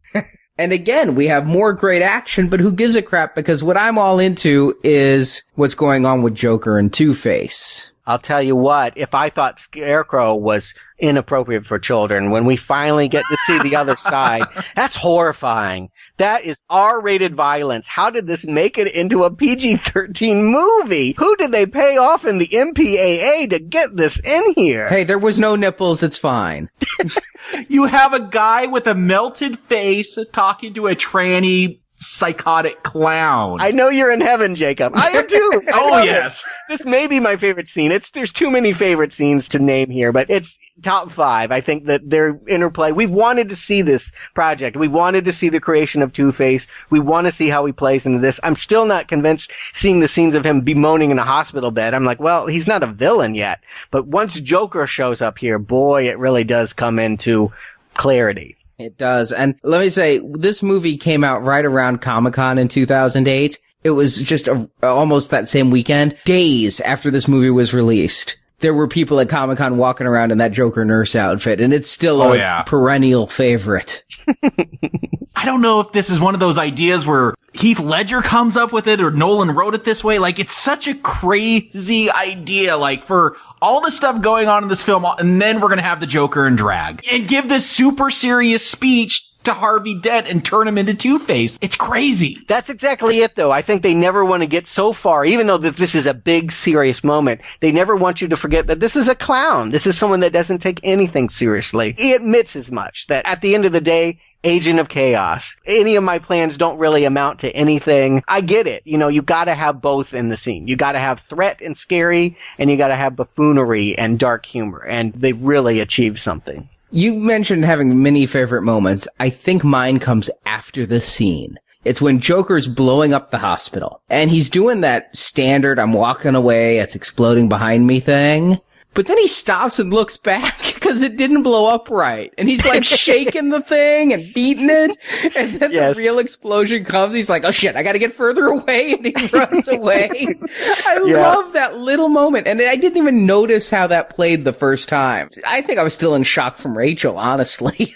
And again, we have more great action, but who gives a crap? Because what I'm all into is what's going on with Joker and Two-Face.
I'll tell you what, if I thought Scarecrow was inappropriate for children, when we finally get to see the other side, that's horrifying. That is R-rated violence. How did this make it into a PG-13 movie? Who did they pay off in the MPAA to get this in here?
Hey, there was no nipples. It's fine.
You have a guy with a melted face talking to a tranny psychotic clown.
I know you're in heaven, Jacob. I am too.
Oh, yes.
This may be my favorite scene. There's too many favorite scenes to name here, but it's top 5. I think that their interplay, we wanted to see this project. We wanted to see the creation of Two-Face. We want to see how he plays into this. I'm still not convinced seeing the scenes of him bemoaning in a hospital bed. I'm like, well, he's not a villain yet. But once Joker shows up here, boy, it really does come into clarity.
It does. And let me say, this movie came out right around Comic-Con in 2008. It was just almost that same weekend, days after this movie was released. There were people at Comic-Con walking around in that Joker nurse outfit, and it's still a perennial favorite.
I don't know if this is one of those ideas where Heath Ledger comes up with it or Nolan wrote it this way. Like, it's such a crazy idea, like, for all the stuff going on in this film, and then we're going to have the Joker in drag and give this super serious speech to Harvey Dent and turn him into Two-Face. It's crazy.
That's exactly it, though. I think they never want to get so far, even though that this is a big, serious moment. They never want you to forget that this is a clown. This is someone that doesn't take anything seriously. He admits as much, that at the end of the day, agent of chaos. Any of my plans don't really amount to anything. I get it. You know, you gotta have both in the scene. You gotta have threat and scary, and you gotta have buffoonery and dark humor. And they've really achieved something.
You mentioned having many favorite moments. I think mine comes after this scene. It's when Joker's blowing up the hospital. And he's doing that standard, I'm walking away, it's exploding behind me thing. But then he stops and looks back because it didn't blow up right. And he's like shaking the thing and beating it. And then the real explosion comes. He's like, oh shit, I gotta get further away. And he runs away. I love that little moment. And I didn't even notice how that played the first time. I think I was still in shock from Rachel, honestly.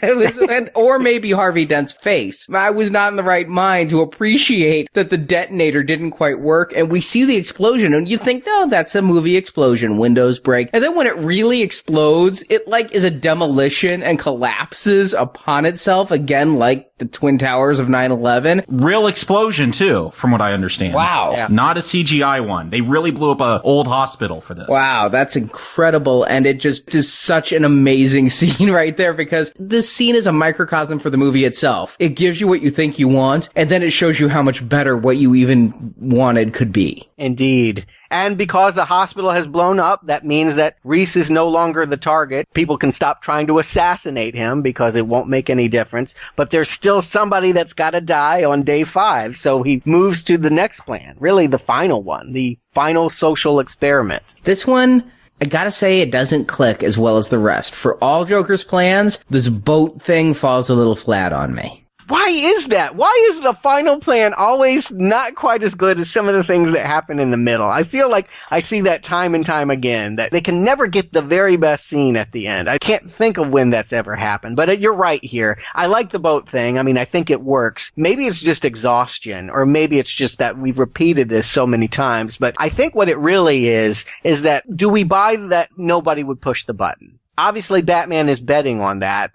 Or maybe Harvey Dent's face. I was not in the right mind to appreciate that the detonator didn't quite work. And we see the explosion and you think, no, that's a movie explosion. Windows break. And then when it really explodes, it like is a demolition and collapses upon itself again, like the Twin Towers of 9/11.
Real explosion too, from what I understand.
Wow.
Yeah. Not a CGI one. They really blew up an old hospital for this.
Wow, that's incredible. And it just is such an amazing scene right there because this scene is a microcosm for the movie itself. It gives you what you think you want, and then it shows you how much better what you even wanted could be.
Indeed. And because the hospital has blown up, that means that Reese is no longer the target. People can stop trying to assassinate him because it won't make any difference. But there's still somebody that's got to die on day 5. So he moves to the next plan, really the final one, the final social experiment.
This one, I gotta say, it doesn't click as well as the rest. For all Joker's plans, this boat thing falls a little flat on me.
Why is that? Why is the final plan always not quite as good as some of the things that happen in the middle? I feel like I see that time and time again, that they can never get the very best scene at the end. I can't think of when that's ever happened, but you're right here. I like the boat thing. I mean, I think it works. Maybe it's just exhaustion, or maybe it's just that we've repeated this so many times, but I think what it really is that do we buy that nobody would push the button? Obviously, Batman is betting on that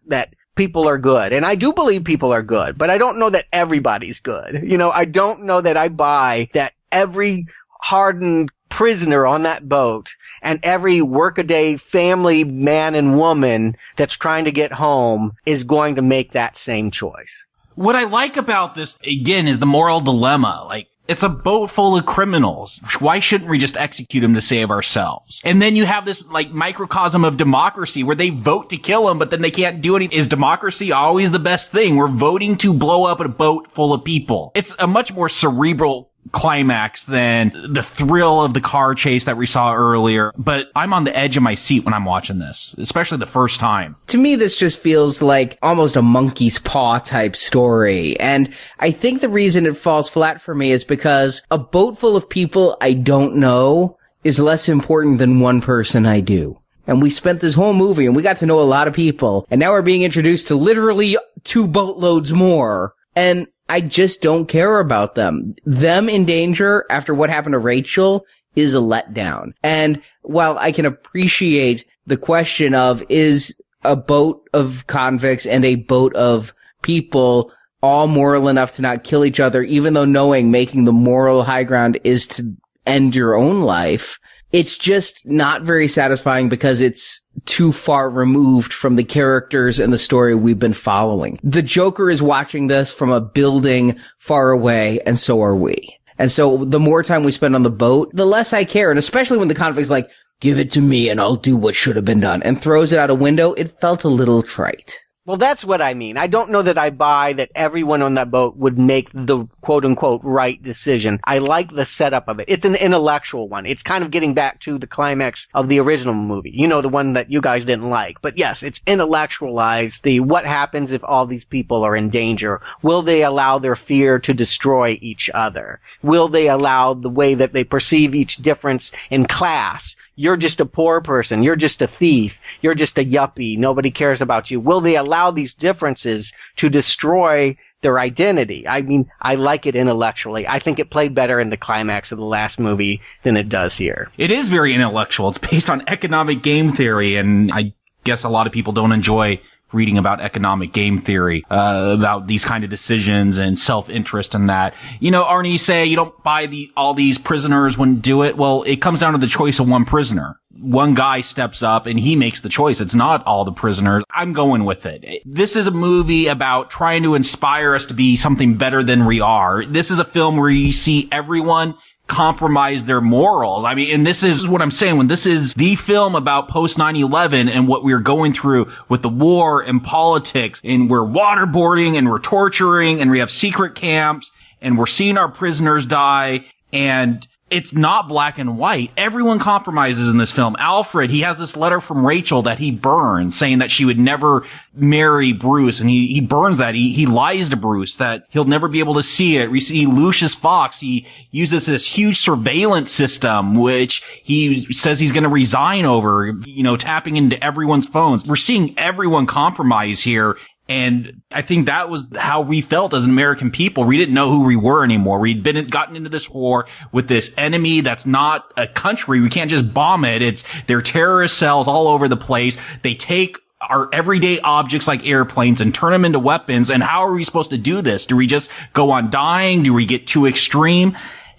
people are good. And I do believe people are good, but I don't know that everybody's good. You know, I don't know that I buy that every hardened prisoner on that boat and every workaday family man and woman that's trying to get home is going to make that same choice.
What I like about this, again, is the moral dilemma. Like, it's a boat full of criminals. Why shouldn't we just execute them to save ourselves? And then you have this, like, microcosm of democracy where they vote to kill them, but then they can't do anything. Is democracy always the best thing? We're voting to blow up a boat full of people. It's a much more cerebral climax than the thrill of the car chase that we saw earlier. But I'm on the edge of my seat when I'm watching this, especially the first time.
To me, this just feels like almost a monkey's paw type story. And I think the reason it falls flat for me is because a boat full of people I don't know is less important than one person I do. And we spent this whole movie and we got to know a lot of people. And now we're being introduced to literally 2 boatloads more. And I just don't care about them. Them in danger after what happened to Rachel is a letdown. And while I can appreciate the question of is a boat of convicts and a boat of people all moral enough to not kill each other, even though knowing making the moral high ground is to end your own life, it's just not very satisfying because it's too far removed from the characters and the story we've been following. The Joker is watching this from a building far away, and so are we. And so the more time we spend on the boat, the less I care. And especially when the convict's like, give it to me and I'll do what should have been done, and throws it out a window, it felt a little trite.
Well, that's what I mean. I don't know that I buy that everyone on that boat would make the quote-unquote right decision. I like the setup of it. It's an intellectual one. It's kind of getting back to the climax of the original movie. You know, the one that you guys didn't like. But yes, it's intellectualized. What happens if all these people are in danger? Will they allow their fear to destroy each other? Will they allow the way that they perceive each difference in class? You're just a poor person. You're just a thief. You're just a yuppie. Nobody cares about you. Will they allow these differences to destroy their identity? I mean, I like it intellectually. I think it played better in the climax of the last movie than it does here.
It is very intellectual. It's based on economic game theory, and I guess a lot of people don't enjoy reading about economic game theory, about these kind of decisions and self-interest in that. You know, Arnie, you say you don't buy all these prisoners wouldn't do it. Well, it comes down to the choice of one prisoner. One guy steps up and he makes the choice. It's not all the prisoners. I'm going with it. This is a movie about trying to inspire us to be something better than we are. This is a film where you see everyone compromise their morals. I mean, and this is what I'm saying, when this is the film about post 9/11 and what we're going through with the war and politics, and we're waterboarding and we're torturing and we have secret camps and we're seeing our prisoners die, and it's not black and white. Everyone compromises in this film. Alfred, he has this letter from Rachel that he burns, saying that she would never marry Bruce, and he burns that. He lies to Bruce that he'll never be able to see it. We see Lucius Fox. He uses this huge surveillance system, which he says he's going to resign over, you know, tapping into everyone's phones. We're seeing everyone compromise here. And I think that was how we felt as an American people. We didn't know who we were anymore. We'd gotten into this war with this enemy that's not a country. We can't just bomb it. They're terrorist cells all over the place. They take our everyday objects like airplanes and turn them into weapons. And how are we supposed to do this? Do we just go on dying? Do we get too extreme?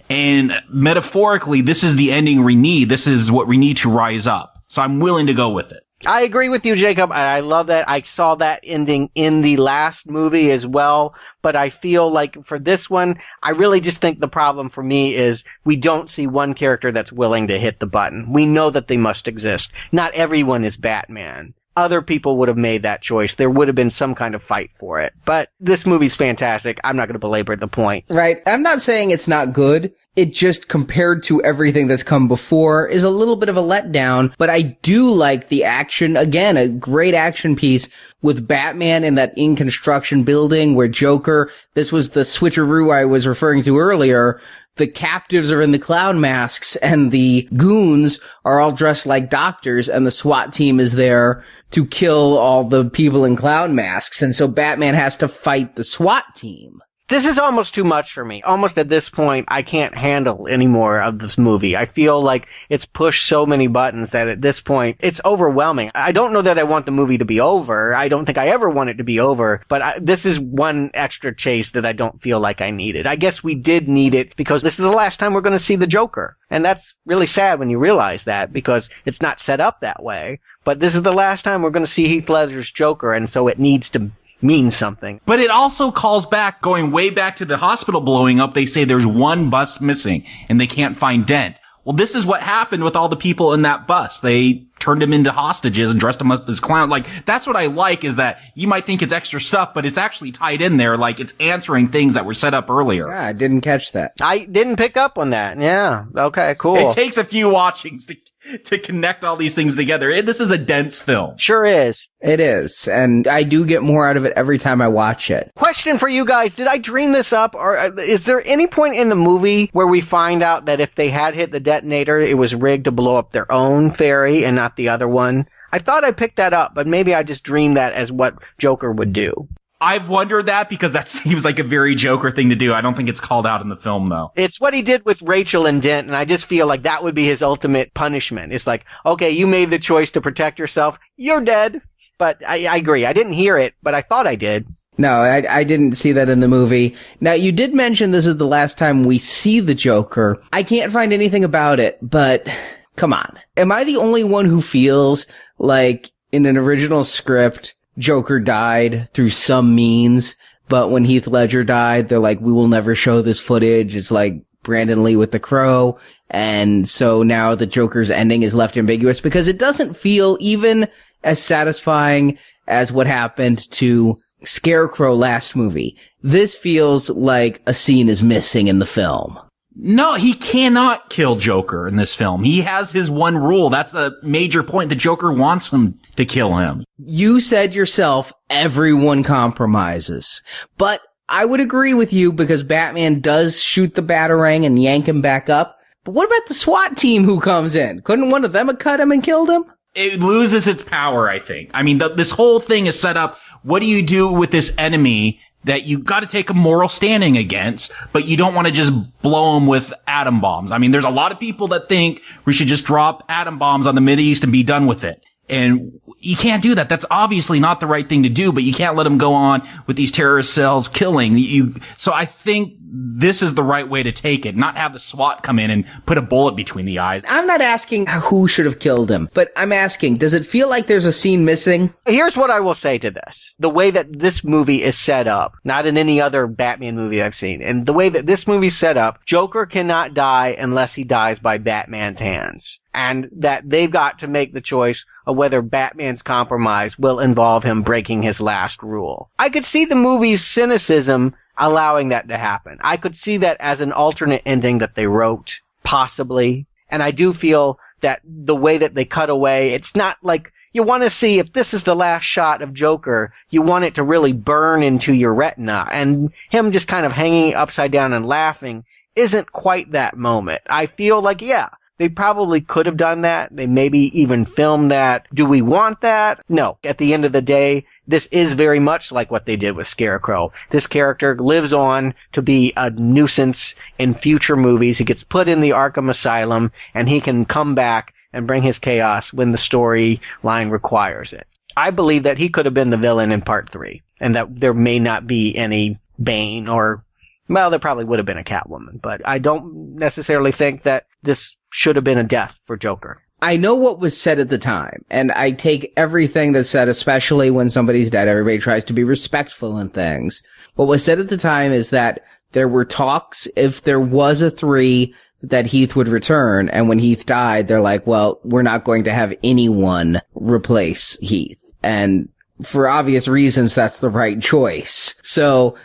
And metaphorically, this is the ending we need. This is what we need to rise up. So I'm willing to go with it.
I agree with you, Jacob. I love that. I saw that ending in the last movie as well, but I feel like for this one, I really just think the problem for me is we don't see one character that's willing to hit the button. We know that they must exist. Not everyone is Batman. Other people would have made that choice. There would have been some kind of fight for it. But this movie's fantastic. I'm not going to belabor the point.
Right. I'm not saying it's not good. it just compared to everything that's come before is a little bit of a letdown, but I do like the action. Again, a great action piece with Batman in that in construction building where Joker, this was the switcheroo I was referring to earlier. The captives are in the clown masks and the goons are all dressed like doctors and the SWAT team is there to kill all the people in clown masks. And so Batman has to fight the SWAT team.
This is almost too much for me. Almost at this point, I can't handle any more of this movie. I feel like it's pushed so many buttons that at this point, it's overwhelming. I don't know that I want the movie to be over. I don't think I ever want it to be over, but this is one extra chase that I don't feel like I needed. I guess we did need it because this is the last time we're going to see the Joker. And that's really sad when you realize that because it's not set up that way. But this is the last time we're going to see Heath Ledger's Joker, and so it needs to mean something.
But it also calls back, going way back to the hospital blowing up, they say there's one bus missing and they can't find Dent. Well, this is what happened with all the people in that bus. They turned him into hostages and dressed him up as clown. Like, that's what I like, is that you might think it's extra stuff, but it's actually tied in there. Like, it's answering things that were set up earlier.
Yeah, I didn't catch that.
I didn't pick up on that. Yeah. Okay, cool.
It takes a few watchings to connect all these things together. This is a dense film.
Sure is.
It is. And I do get more out of it every time I watch it.
Question for you guys. Did I dream this up? Or is there any point in the movie where we find out that if they had hit the detonator, it was rigged to blow up their own ferry and not the other one? I thought I picked that up, but maybe I just dreamed that as what Joker would do.
I've wondered that because that seems like a very Joker thing to do. I don't think it's called out in the film, though.
It's what he did with Rachel and Dent, and I just feel like that would be his ultimate punishment. It's like, okay, you made the choice to protect yourself. You're dead. But I agree. I didn't hear it, but I thought I did.
No, I didn't see that in the movie. Now, you did mention this is the last time we see the Joker. I can't find anything about it, but come on. Am I the only one who feels like in an original script, Joker died through some means, but when Heath Ledger died, they're like, we will never show this footage. It's like Brandon Lee with The Crow. And so now the Joker's ending is left ambiguous because it doesn't feel even as satisfying as what happened to Scarecrow last movie. This feels like a scene is missing in the film.
No, he cannot kill Joker in this film. He has his one rule. That's a major point. The Joker wants him to kill him.
You said yourself, everyone compromises. But I would agree with you because Batman does shoot the Batarang and yank him back up. But what about the SWAT team who comes in? Couldn't one of them have cut him and killed him?
It loses its power, I think. I mean, this whole thing is set up. What do you do with this enemy that you got to take a moral standing against, but you don't want to just blow them with atom bombs? I mean, there's a lot of people that think we should just drop atom bombs on the Mideast and be done with it. And you can't do that. That's obviously not the right thing to do, but you can't let them go on with these terrorist cells killing. So I think this is the right way to take it, not have the SWAT come in and put a bullet between the eyes.
I'm not asking who should have killed him, but I'm asking, does it feel like there's a scene missing?
Here's what I will say to this. The way that this movie is set up, not in any other Batman movie I've seen, and the way that this movie's set up, Joker cannot die unless he dies by Batman's hands. And that they've got to make the choice of whether Batman's compromise will involve him breaking his last rule. I could see the movie's cynicism allowing that to happen. I could see that as an alternate ending that they wrote, possibly. And I do feel that the way that they cut away, it's not like you want to see if this is the last shot of Joker, you want it to really burn into your retina. And him just kind of hanging upside down and laughing isn't quite that moment. I feel like, yeah, they probably could have done that. They maybe even filmed that. Do we want that? No. At the end of the day, this is very much like what they did with Scarecrow. This character lives on to be a nuisance in future movies. He gets put in the Arkham Asylum, and he can come back and bring his chaos when the storyline requires it. I believe that he could have been the villain in Part 3, and that there may not be any Bane or, well, there probably would have been a Catwoman, but I don't necessarily think that this should have been a death for Joker.
I know what was said at the time, and I take everything that's said, especially when somebody's dead. Everybody tries to be respectful and things. What was said at the time is that there were talks, if there was a 3, that Heath would return, and when Heath died, they're like, well, we're not going to have anyone replace Heath. And for obvious reasons, that's the right choice. So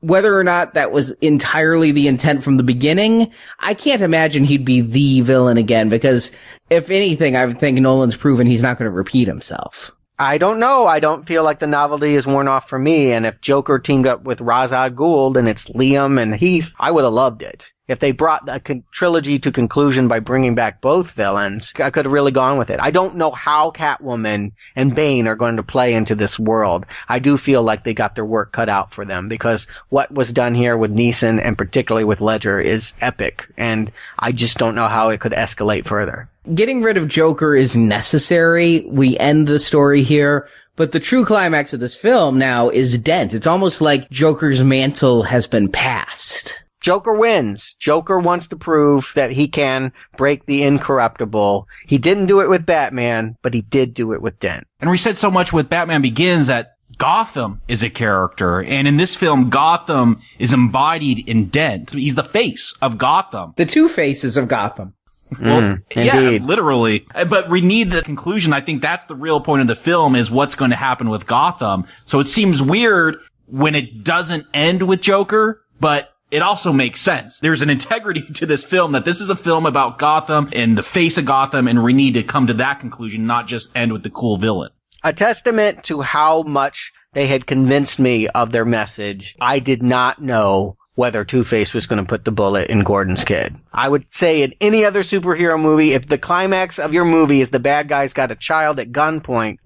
whether or not that was entirely the intent from the beginning, I can't imagine he'd be the villain again, because if anything, I think Nolan's proven he's not going to repeat himself.
I don't know. I don't feel like the novelty is worn off for me. And if Joker teamed up with Ra's al Ghul and it's Liam and Heath, I would have loved it. If they brought the trilogy to conclusion by bringing back both villains, I could have really gone with it. I don't know how Catwoman and Bane are going to play into this world. I do feel like they got their work cut out for them, because what was done here with Neeson and particularly with Ledger is epic, and I just don't know how it could escalate further.
Getting rid of Joker is necessary. We end the story here. But the true climax of this film now is Dent. It's almost like Joker's mantle has been passed.
Joker wins. Joker wants to prove that he can break the incorruptible. He didn't do it with Batman, but he did do it with Dent.
And we said so much with Batman Begins that Gotham is a character. And in this film, Gotham is embodied in Dent. He's the face of Gotham.
The two faces of Gotham.
Well, yeah,
indeed.
literally. But we need the conclusion. I think that's the real point of the film, is what's going to happen with Gotham. So it seems weird when it doesn't end with Joker, but it also makes sense. There's an integrity to this film, that this is a film about Gotham and the face of Gotham, and we need to come to that conclusion, not just end with the cool villain.
A testament to how much they had convinced me of their message. I did not know whether Two-Face was going to put the bullet in Gordon's kid. I would say in any other superhero movie, if the climax of your movie is the bad guy's got a child at gunpoint,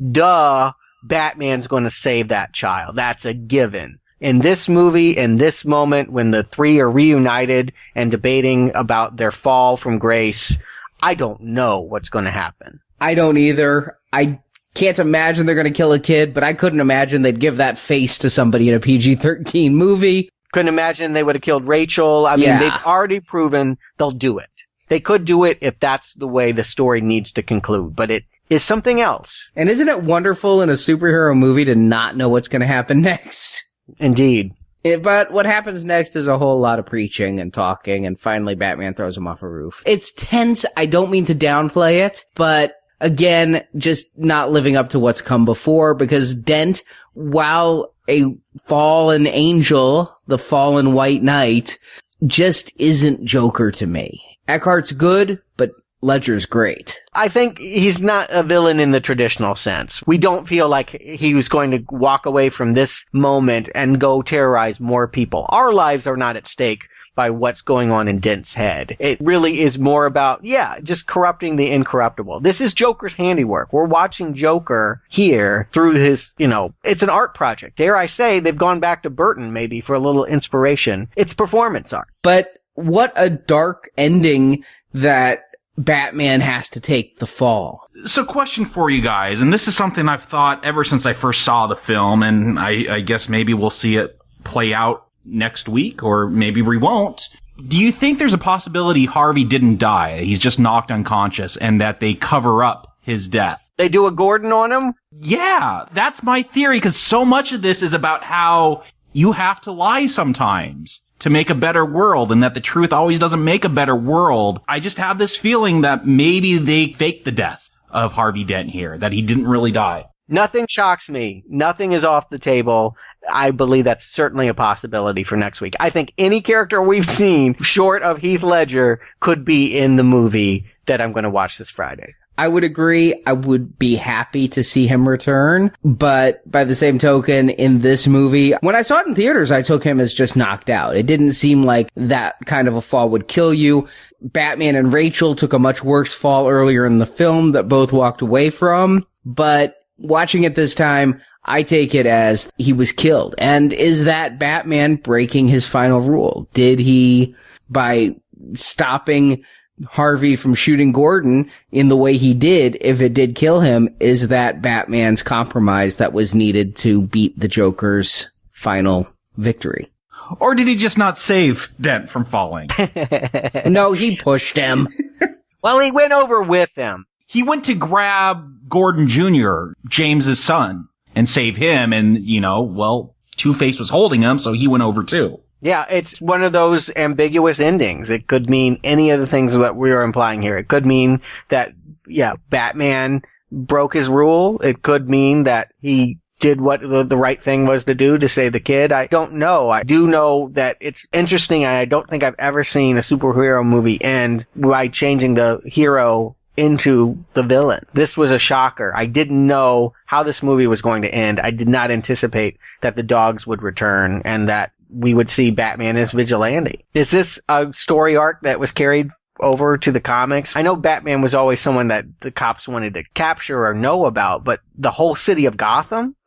Batman's going to save that child. That's a given. In this movie, in this moment, when the three are reunited and debating about their fall from grace, I don't know what's going to happen.
I don't either. I can't imagine they're going to kill a kid, but I couldn't imagine they'd give that face to somebody in a PG-13 movie.
Couldn't imagine they would have killed Rachel. I mean, they've already proven they'll do it. They could do it if that's the way the story needs to conclude, but it is something else.
And isn't it wonderful in a superhero movie to not know what's going to happen next?
Indeed.
But what happens next is a whole lot of preaching and talking, and finally Batman throws him off a roof. It's tense. I don't mean to downplay it, but again, just not living up to what's come before, because Dent, while a fallen angel, the fallen White Knight, just isn't Joker to me. Eckhart's good, but Ledger's great.
I think he's not a villain in the traditional sense. We don't feel like he was going to walk away from this moment and go terrorize more people. Our lives are not at stake by what's going on in Dent's head. It really is more about, just corrupting the incorruptible. This is Joker's handiwork. We're watching Joker here through his, it's an art project. Dare I say, they've gone back to Burton maybe for a little inspiration. It's performance art.
But what a dark ending that Batman has to take the fall.
So question for you guys, and this is something I've thought ever since I first saw the film, and I guess maybe we'll see it play out next week, or maybe we won't. Do you think there's a possibility Harvey didn't die? He's just knocked unconscious, and that they cover up his death?
They do a Gordon on him?
Yeah, that's my theory, because so much of this is about how you have to lie sometimes to make a better world, and that the truth always doesn't make a better world. I just have this feeling that maybe they faked the death of Harvey Dent here, that he didn't really die.
Nothing shocks me. Nothing is off the table. I believe that's certainly a possibility for next week. I think any character we've seen, short of Heath Ledger, could be in the movie that I'm going to watch this Friday.
I would agree. I would be happy to see him return. But by the same token, in this movie, when I saw it in theaters, I took him as just knocked out. It didn't seem like that kind of a fall would kill you. Batman and Rachel took a much worse fall earlier in the film that both walked away from. But watching it this time, I take it as he was killed. And is that Batman breaking his final rule? Did he, by stopping Harvey from shooting Gordon in the way he did, if it did kill him, is that Batman's compromise that was needed to beat the Joker's final victory?
Or did he just not save Dent from falling?
No, he pushed him.
Well, he went over with him.
He went to grab Gordon Jr., James's son, and save him, and, Two-Face was holding him, so he went over too.
Yeah, it's one of those ambiguous endings. It could mean any of the things that we are implying here. It could mean that, Batman broke his rule. It could mean that he did what the right thing was to do to save the kid. I don't know. I do know that it's interesting, and I don't think I've ever seen a superhero movie end by changing the hero into the villain. This was a shocker. I didn't know how this movie was going to end. I did not anticipate that the dogs would return and that we would see Batman as vigilante. Is this a story arc that was carried over to the comics? I know Batman was always someone that the cops wanted to capture or know about, but the whole city of Gotham?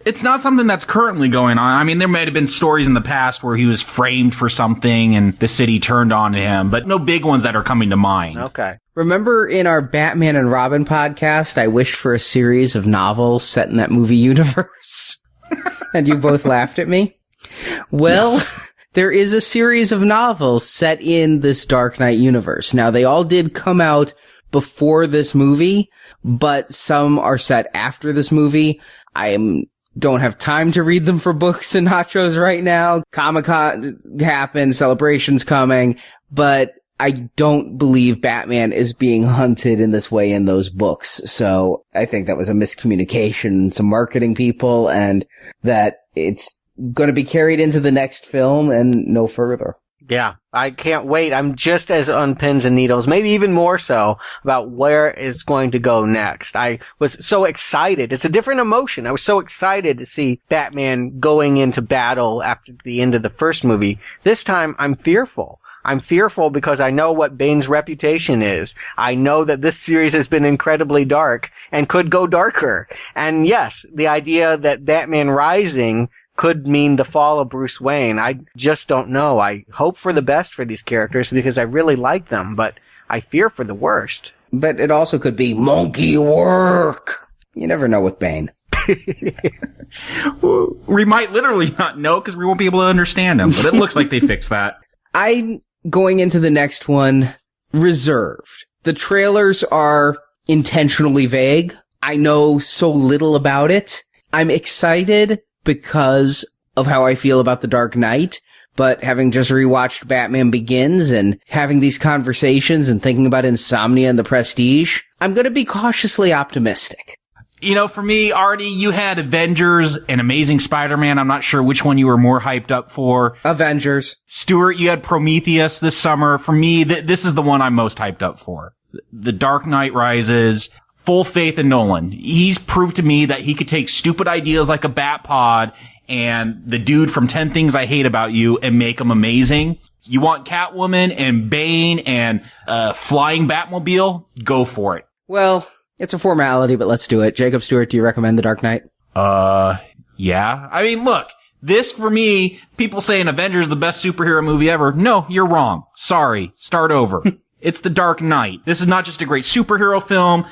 It's not something that's currently going on. I mean, there might have been stories in the past where he was framed for something and the city turned on him, but no big ones that are coming to mind.
Okay.
Remember in our Batman and Robin podcast, I wished for a series of novels set in that movie universe? And you both laughed at me? Well, yes. There is a series of novels set in this Dark Knight universe. Now, they all did come out before this movie, but some are set after this movie. Don't have time to read them for books and nachos right now. Comic-Con happened, Celebration's coming, but I don't believe Batman is being hunted in this way in those books. So I think that was a miscommunication, some marketing people, and that it's going to be carried into the next film and no further.
Yeah, I can't wait. I'm just as on pins and needles, maybe even more so, about where it's going to go next. I was so excited. It's a different emotion. I was so excited to see Batman going into battle after the end of the first movie. This time, I'm fearful. I'm fearful because I know what Bane's reputation is. I know that this series has been incredibly dark and could go darker. And yes, the idea that Batman Rising could mean the fall of Bruce Wayne. I just don't know. I hope for the best for these characters because I really like them, but I fear for the worst.
But it also could be monkey work. You never know with Bane.
We might literally not know because we won't be able to understand him, but it looks like they fixed that.
I'm going into the next one reserved. The trailers are intentionally vague. I know so little about it. I'm excited because of how I feel about The Dark Knight, but having just rewatched Batman Begins and having these conversations and thinking about Insomnia and The Prestige, I'm going to be cautiously optimistic.
You know, for me, Arnie, you had Avengers and Amazing Spider-Man. I'm not sure which one you were more hyped up for.
Avengers.
Stuart, you had Prometheus this summer. For me, this is the one I'm most hyped up for. The Dark Knight Rises. Full faith in Nolan. He's proved to me that he could take stupid ideas like a bat pod and the dude from 10 Things I Hate About You and make them amazing. You want Catwoman and Bane and flying Batmobile? Go for it.
Well, it's a formality, but let's do it. Jacob, Stuart, do you recommend The Dark Knight?
Yeah. I mean, look, this for me, people saying Avengers is the best superhero movie ever. No, you're wrong. Sorry. Start over. It's The Dark Knight. This is not just a great superhero film.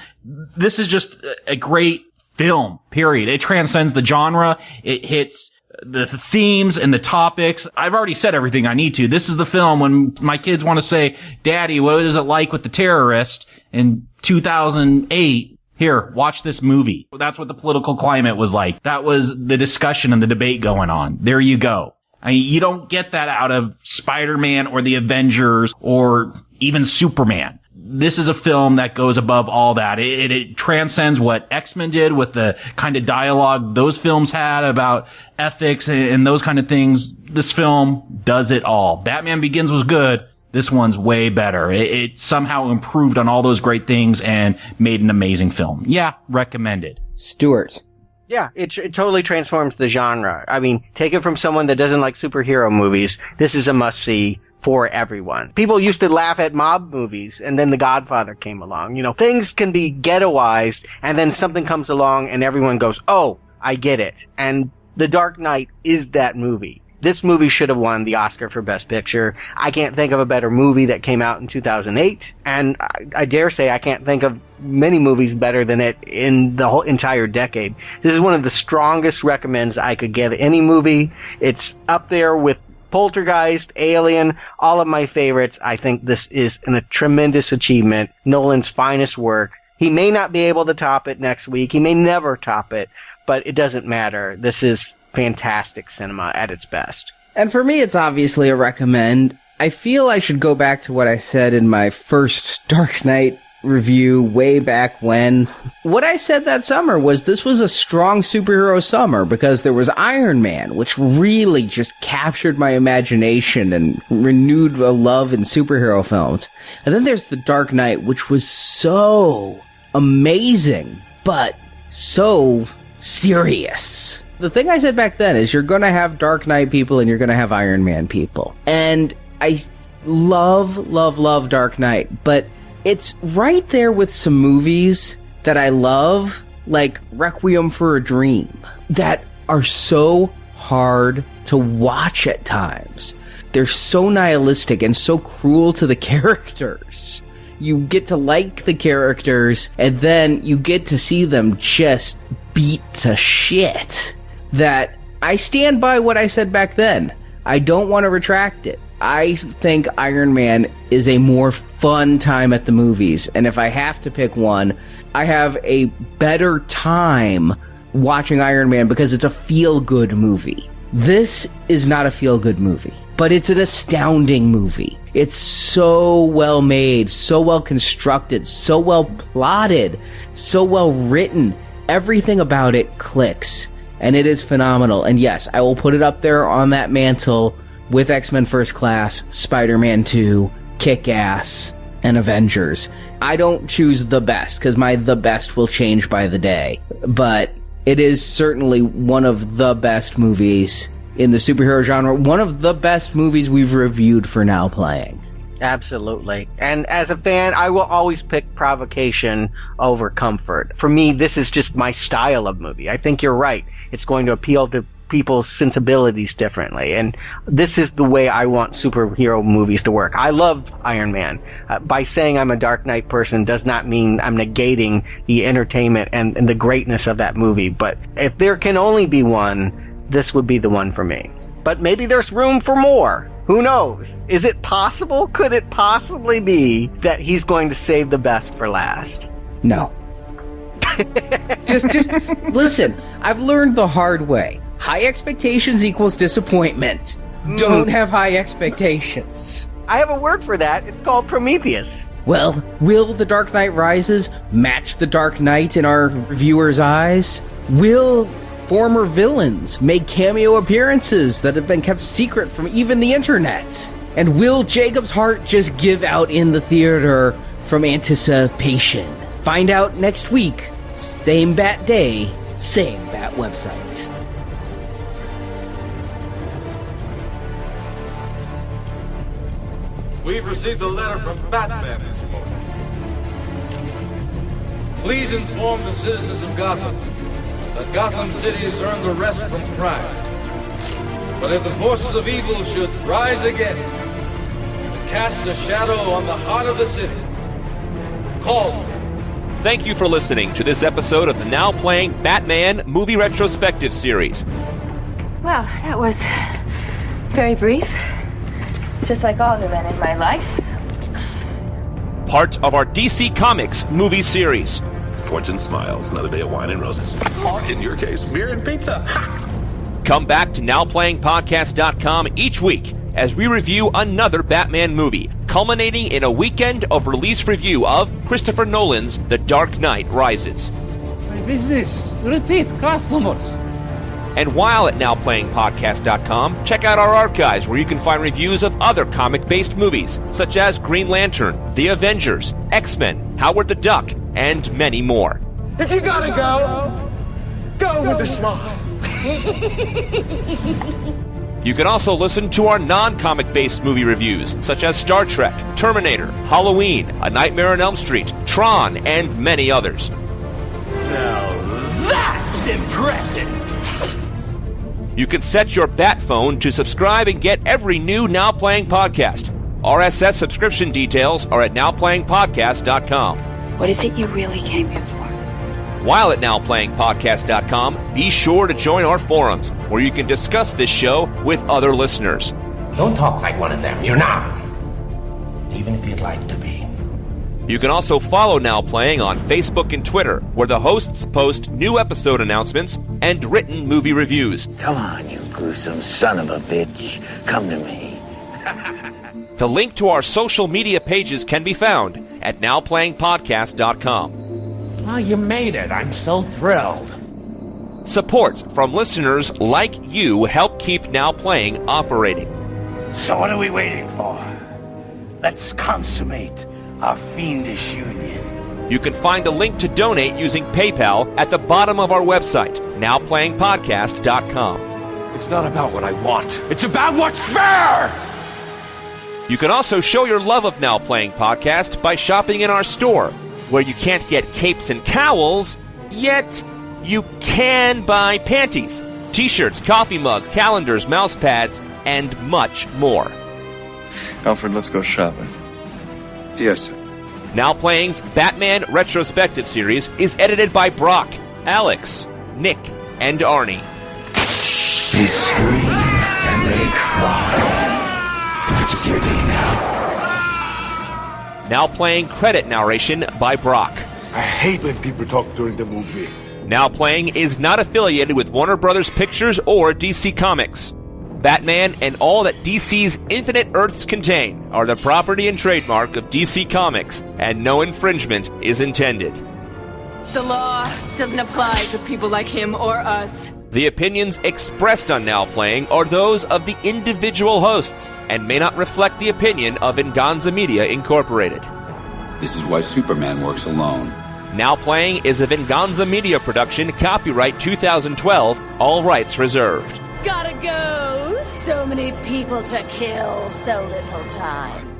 This is just a great film, period. It transcends the genre. It hits the themes and the topics. I've already said everything I need to. This is the film when my kids want to say, Daddy, what is it like with the terrorist in 2008? Here, watch this movie. That's what the political climate was like. That was the discussion and the debate going on. There you go. I mean, you don't get that out of Spider-Man or the Avengers or even Superman. This is a film that goes above all that. It transcends what X-Men did with the kind of dialogue those films had about ethics and those kind of things. This film does it all. Batman Begins was good. This one's way better. It somehow improved on all those great things and made an amazing film. Yeah, recommended.
Stuart.
Yeah, it totally transforms the genre. I mean, take it from someone that doesn't like superhero movies. This is a must-see for everyone. People used to laugh at mob movies, and then The Godfather came along. You know, things can be ghettoized, and then something comes along, and everyone goes, oh, I get it. And The Dark Knight is that movie. This movie should have won the Oscar for Best Picture. I can't think of a better movie that came out in 2008, and I dare say I can't think of many movies better than it in the whole entire decade. This is one of the strongest recommends I could give any movie. It's up there with Poltergeist, Alien, all of my favorites. I think this is a tremendous achievement, Nolan's finest work. He may not be able to top it next week. He may never top it, but it doesn't matter. This is fantastic cinema at its best.
And for me, it's obviously a recommend. I feel I should go back to what I said in my first Dark Knight review way back when. What I said that summer was this was a strong superhero summer because there was Iron Man, which really just captured my imagination and renewed a love in superhero films. And then there's The Dark Knight, which was so amazing, but so serious. The thing I said back then is you're going to have Dark Knight people and you're going to have Iron Man people. And I love Dark Knight, but it's right there with some movies that I love, like Requiem for a Dream, that are so hard to watch at times. They're so nihilistic and so cruel to the characters. You get to like the characters, and then you get to see them just beat to shit. That I stand by what I said back then. I don't want to retract it. I think Iron Man is a more fun time at the movies, and if I have to pick one, I have a better time watching Iron Man because it's a feel-good movie. This is not a feel-good movie, but it's an astounding movie. It's so well made, so well constructed, so well plotted, so well written. Everything about it clicks, and it is phenomenal. And yes, I will put it up there on that mantle with X-Men First Class, Spider-Man 2, Kick-Ass, and Avengers. I don't choose the best, because my the best will change by the day. But it is certainly one of the best movies in the superhero genre. One of the best movies we've reviewed for Now Playing.
Absolutely. And as a fan, I will always pick provocation over comfort. For me, this is just my style of movie. I think you're right. It's going to appeal to people's sensibilities differently, and this is the way I want superhero movies to work. I love Iron Man. By saying I'm a Dark Knight person does not mean I'm negating the entertainment and the greatness of that movie, but if there can only be one, this would be the one for me. But maybe there's room for more. Who knows? Is it possible? Could it possibly be that he's going to save the best for last?
No. just listen, I've learned the hard way. High expectations equals disappointment. Don't have high expectations.
I have a word for that. It's called Prometheus.
Well, will The Dark Knight Rises match The Dark Knight in our viewers' eyes? Will former villains make cameo appearances that have been kept secret from even the internet? And will Jacob's heart just give out in the theater from anticipation? Find out next week. Same bat day, same bat website.
We've received a letter from Batman this morning. Please inform the citizens of Gotham that Gotham City has earned a rest from crime. But if the forces of evil should rise again to cast a shadow on the heart of the city, call me.
Thank you for listening to this episode of the Now Playing Batman Movie Retrospective Series.
Well, that was very brief. Just like all the men in my life.
Part of our DC Comics movie series.
Fortune smiles, another day of wine and roses. Or in your case, beer and pizza. Ha!
Come back to NowPlayingPodcast.com each week as we review another Batman movie, culminating in a weekend of release review of Christopher Nolan's The Dark Knight Rises.
My business, repeat customers.
And while at NowPlayingPodcast.com, check out our archives where you can find reviews of other comic-based movies, such as Green Lantern, The Avengers, X-Men, Howard the Duck, and many more.
If you gotta go with a smile.
You can also listen to our non-comic-based movie reviews, such as Star Trek, Terminator, Halloween, A Nightmare on Elm Street, Tron, and many others.
Now that's impressive.
You can set your Bat phone to subscribe and get every new Now Playing podcast. RSS subscription details are at NowPlayingPodcast.com.
What is it you really came here for?
While at NowPlayingPodcast.com, be sure to join our forums, where you can discuss this show with other listeners.
Don't talk like one of them. You're not. Even if you'd like to be.
You can also follow Now Playing on Facebook and Twitter, where the hosts post new episode announcements and written movie reviews.
Come on, you gruesome son of a bitch. Come to me.
The link to our social media pages can be found at nowplayingpodcast.com.
Oh, you made it. I'm so thrilled.
Support from listeners like you help keep Now Playing operating.
So what are we waiting for? Let's consummate our fiendish union.
You can find a link to donate using PayPal at the bottom of our website, nowplayingpodcast.com.
It's not about what I want. It's about what's fair!
You can also show your love of Now Playing Podcast by shopping in our store, where you can't get capes and cowls, yet you can buy panties, t-shirts, coffee mugs, calendars, mouse pads, and much more.
Alfred, let's go shopping.
Yes, sir.
Now Playing's Batman Retrospective Series is edited by Brock, Alex, Nick, and Arnie.
They scream and they cry. This is your day now.
Now Playing credit narration by Brock.
I hate when people talk during the movie.
Now Playing is not affiliated with Warner Brothers Pictures or DC Comics. Batman and all that DC's Infinite Earths contain are the property and trademark of DC Comics, and no infringement is intended.
The law doesn't apply to people like him or us.
The opinions expressed on Now Playing are those of the individual hosts and may not reflect the opinion of Venganza Media Incorporated.
This is why Superman works alone.
Now Playing is a Venganza Media production, copyright 2012, all rights reserved.
Gotta go! So many people to kill, so little time.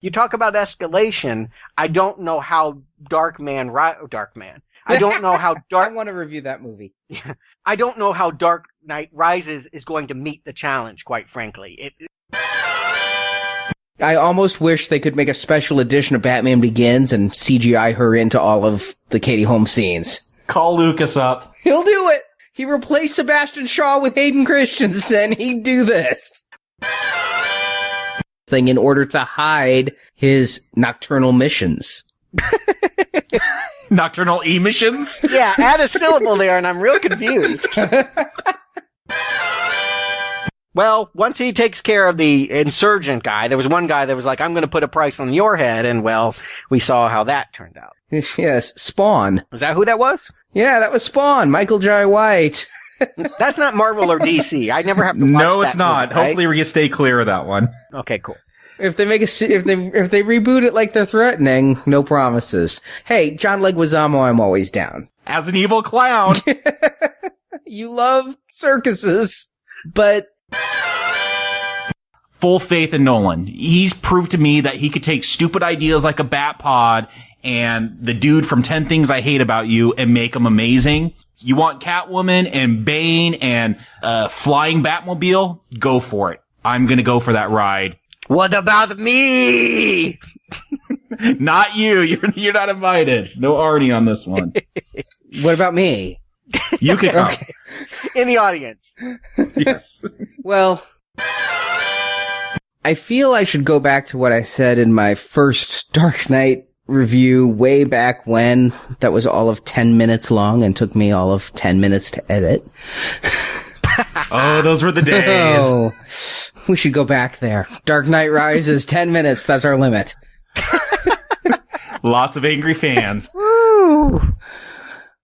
You talk about escalation. I don't know how Darkman. I don't know how Dark.
I want to review that movie.
I don't know how Dark Knight Rises is going to meet the challenge, quite frankly.
I almost wish they could make a special edition of Batman Begins and CGI her into all of the Katie Holmes scenes.
Call Lucas up.
He'll do it! He replaced Sebastian Shaw with Hayden Christensen. He'd do this. Thing in order to hide his nocturnal missions.
Nocturnal emissions?
Yeah, add a syllable there and I'm real confused. Well, once he takes care of the insurgent guy, there was one guy that was like, I'm going to put a price on your head, and well, we saw how that turned out.
Yes, Spawn.
Is that who that was?
Yeah, that was Spawn, Michael Jai White.
That's not Marvel or DC. I never have to watch
No, it's
that
not.
movie, right?
Hopefully we can stay clear of that one.
Okay, cool.
If they reboot it like they're threatening, no promises. Hey, John Leguizamo, I'm always down.
As an evil clown.
You love circuses, but
full faith in Nolan. He's proved to me that he could take stupid ideas like a bat pod and the dude from 10 Things I Hate About You and make them amazing. You want Catwoman and Bane and flying Batmobile? Go for it. I'm gonna go for that ride.
What about me?
Not you. You're not invited. No Arnie on this one.
What about me?
You can come.
Okay.
In the audience.
Yes.
Well, I feel I should go back to what I said in my first Dark Knight review way back when. That was all of 10 minutes long and took me all of 10 minutes to edit.
Oh, those were the days.
Oh, we should go back there. Dark Knight Rises, 10 minutes. That's our limit.
Lots of angry fans.
Woo!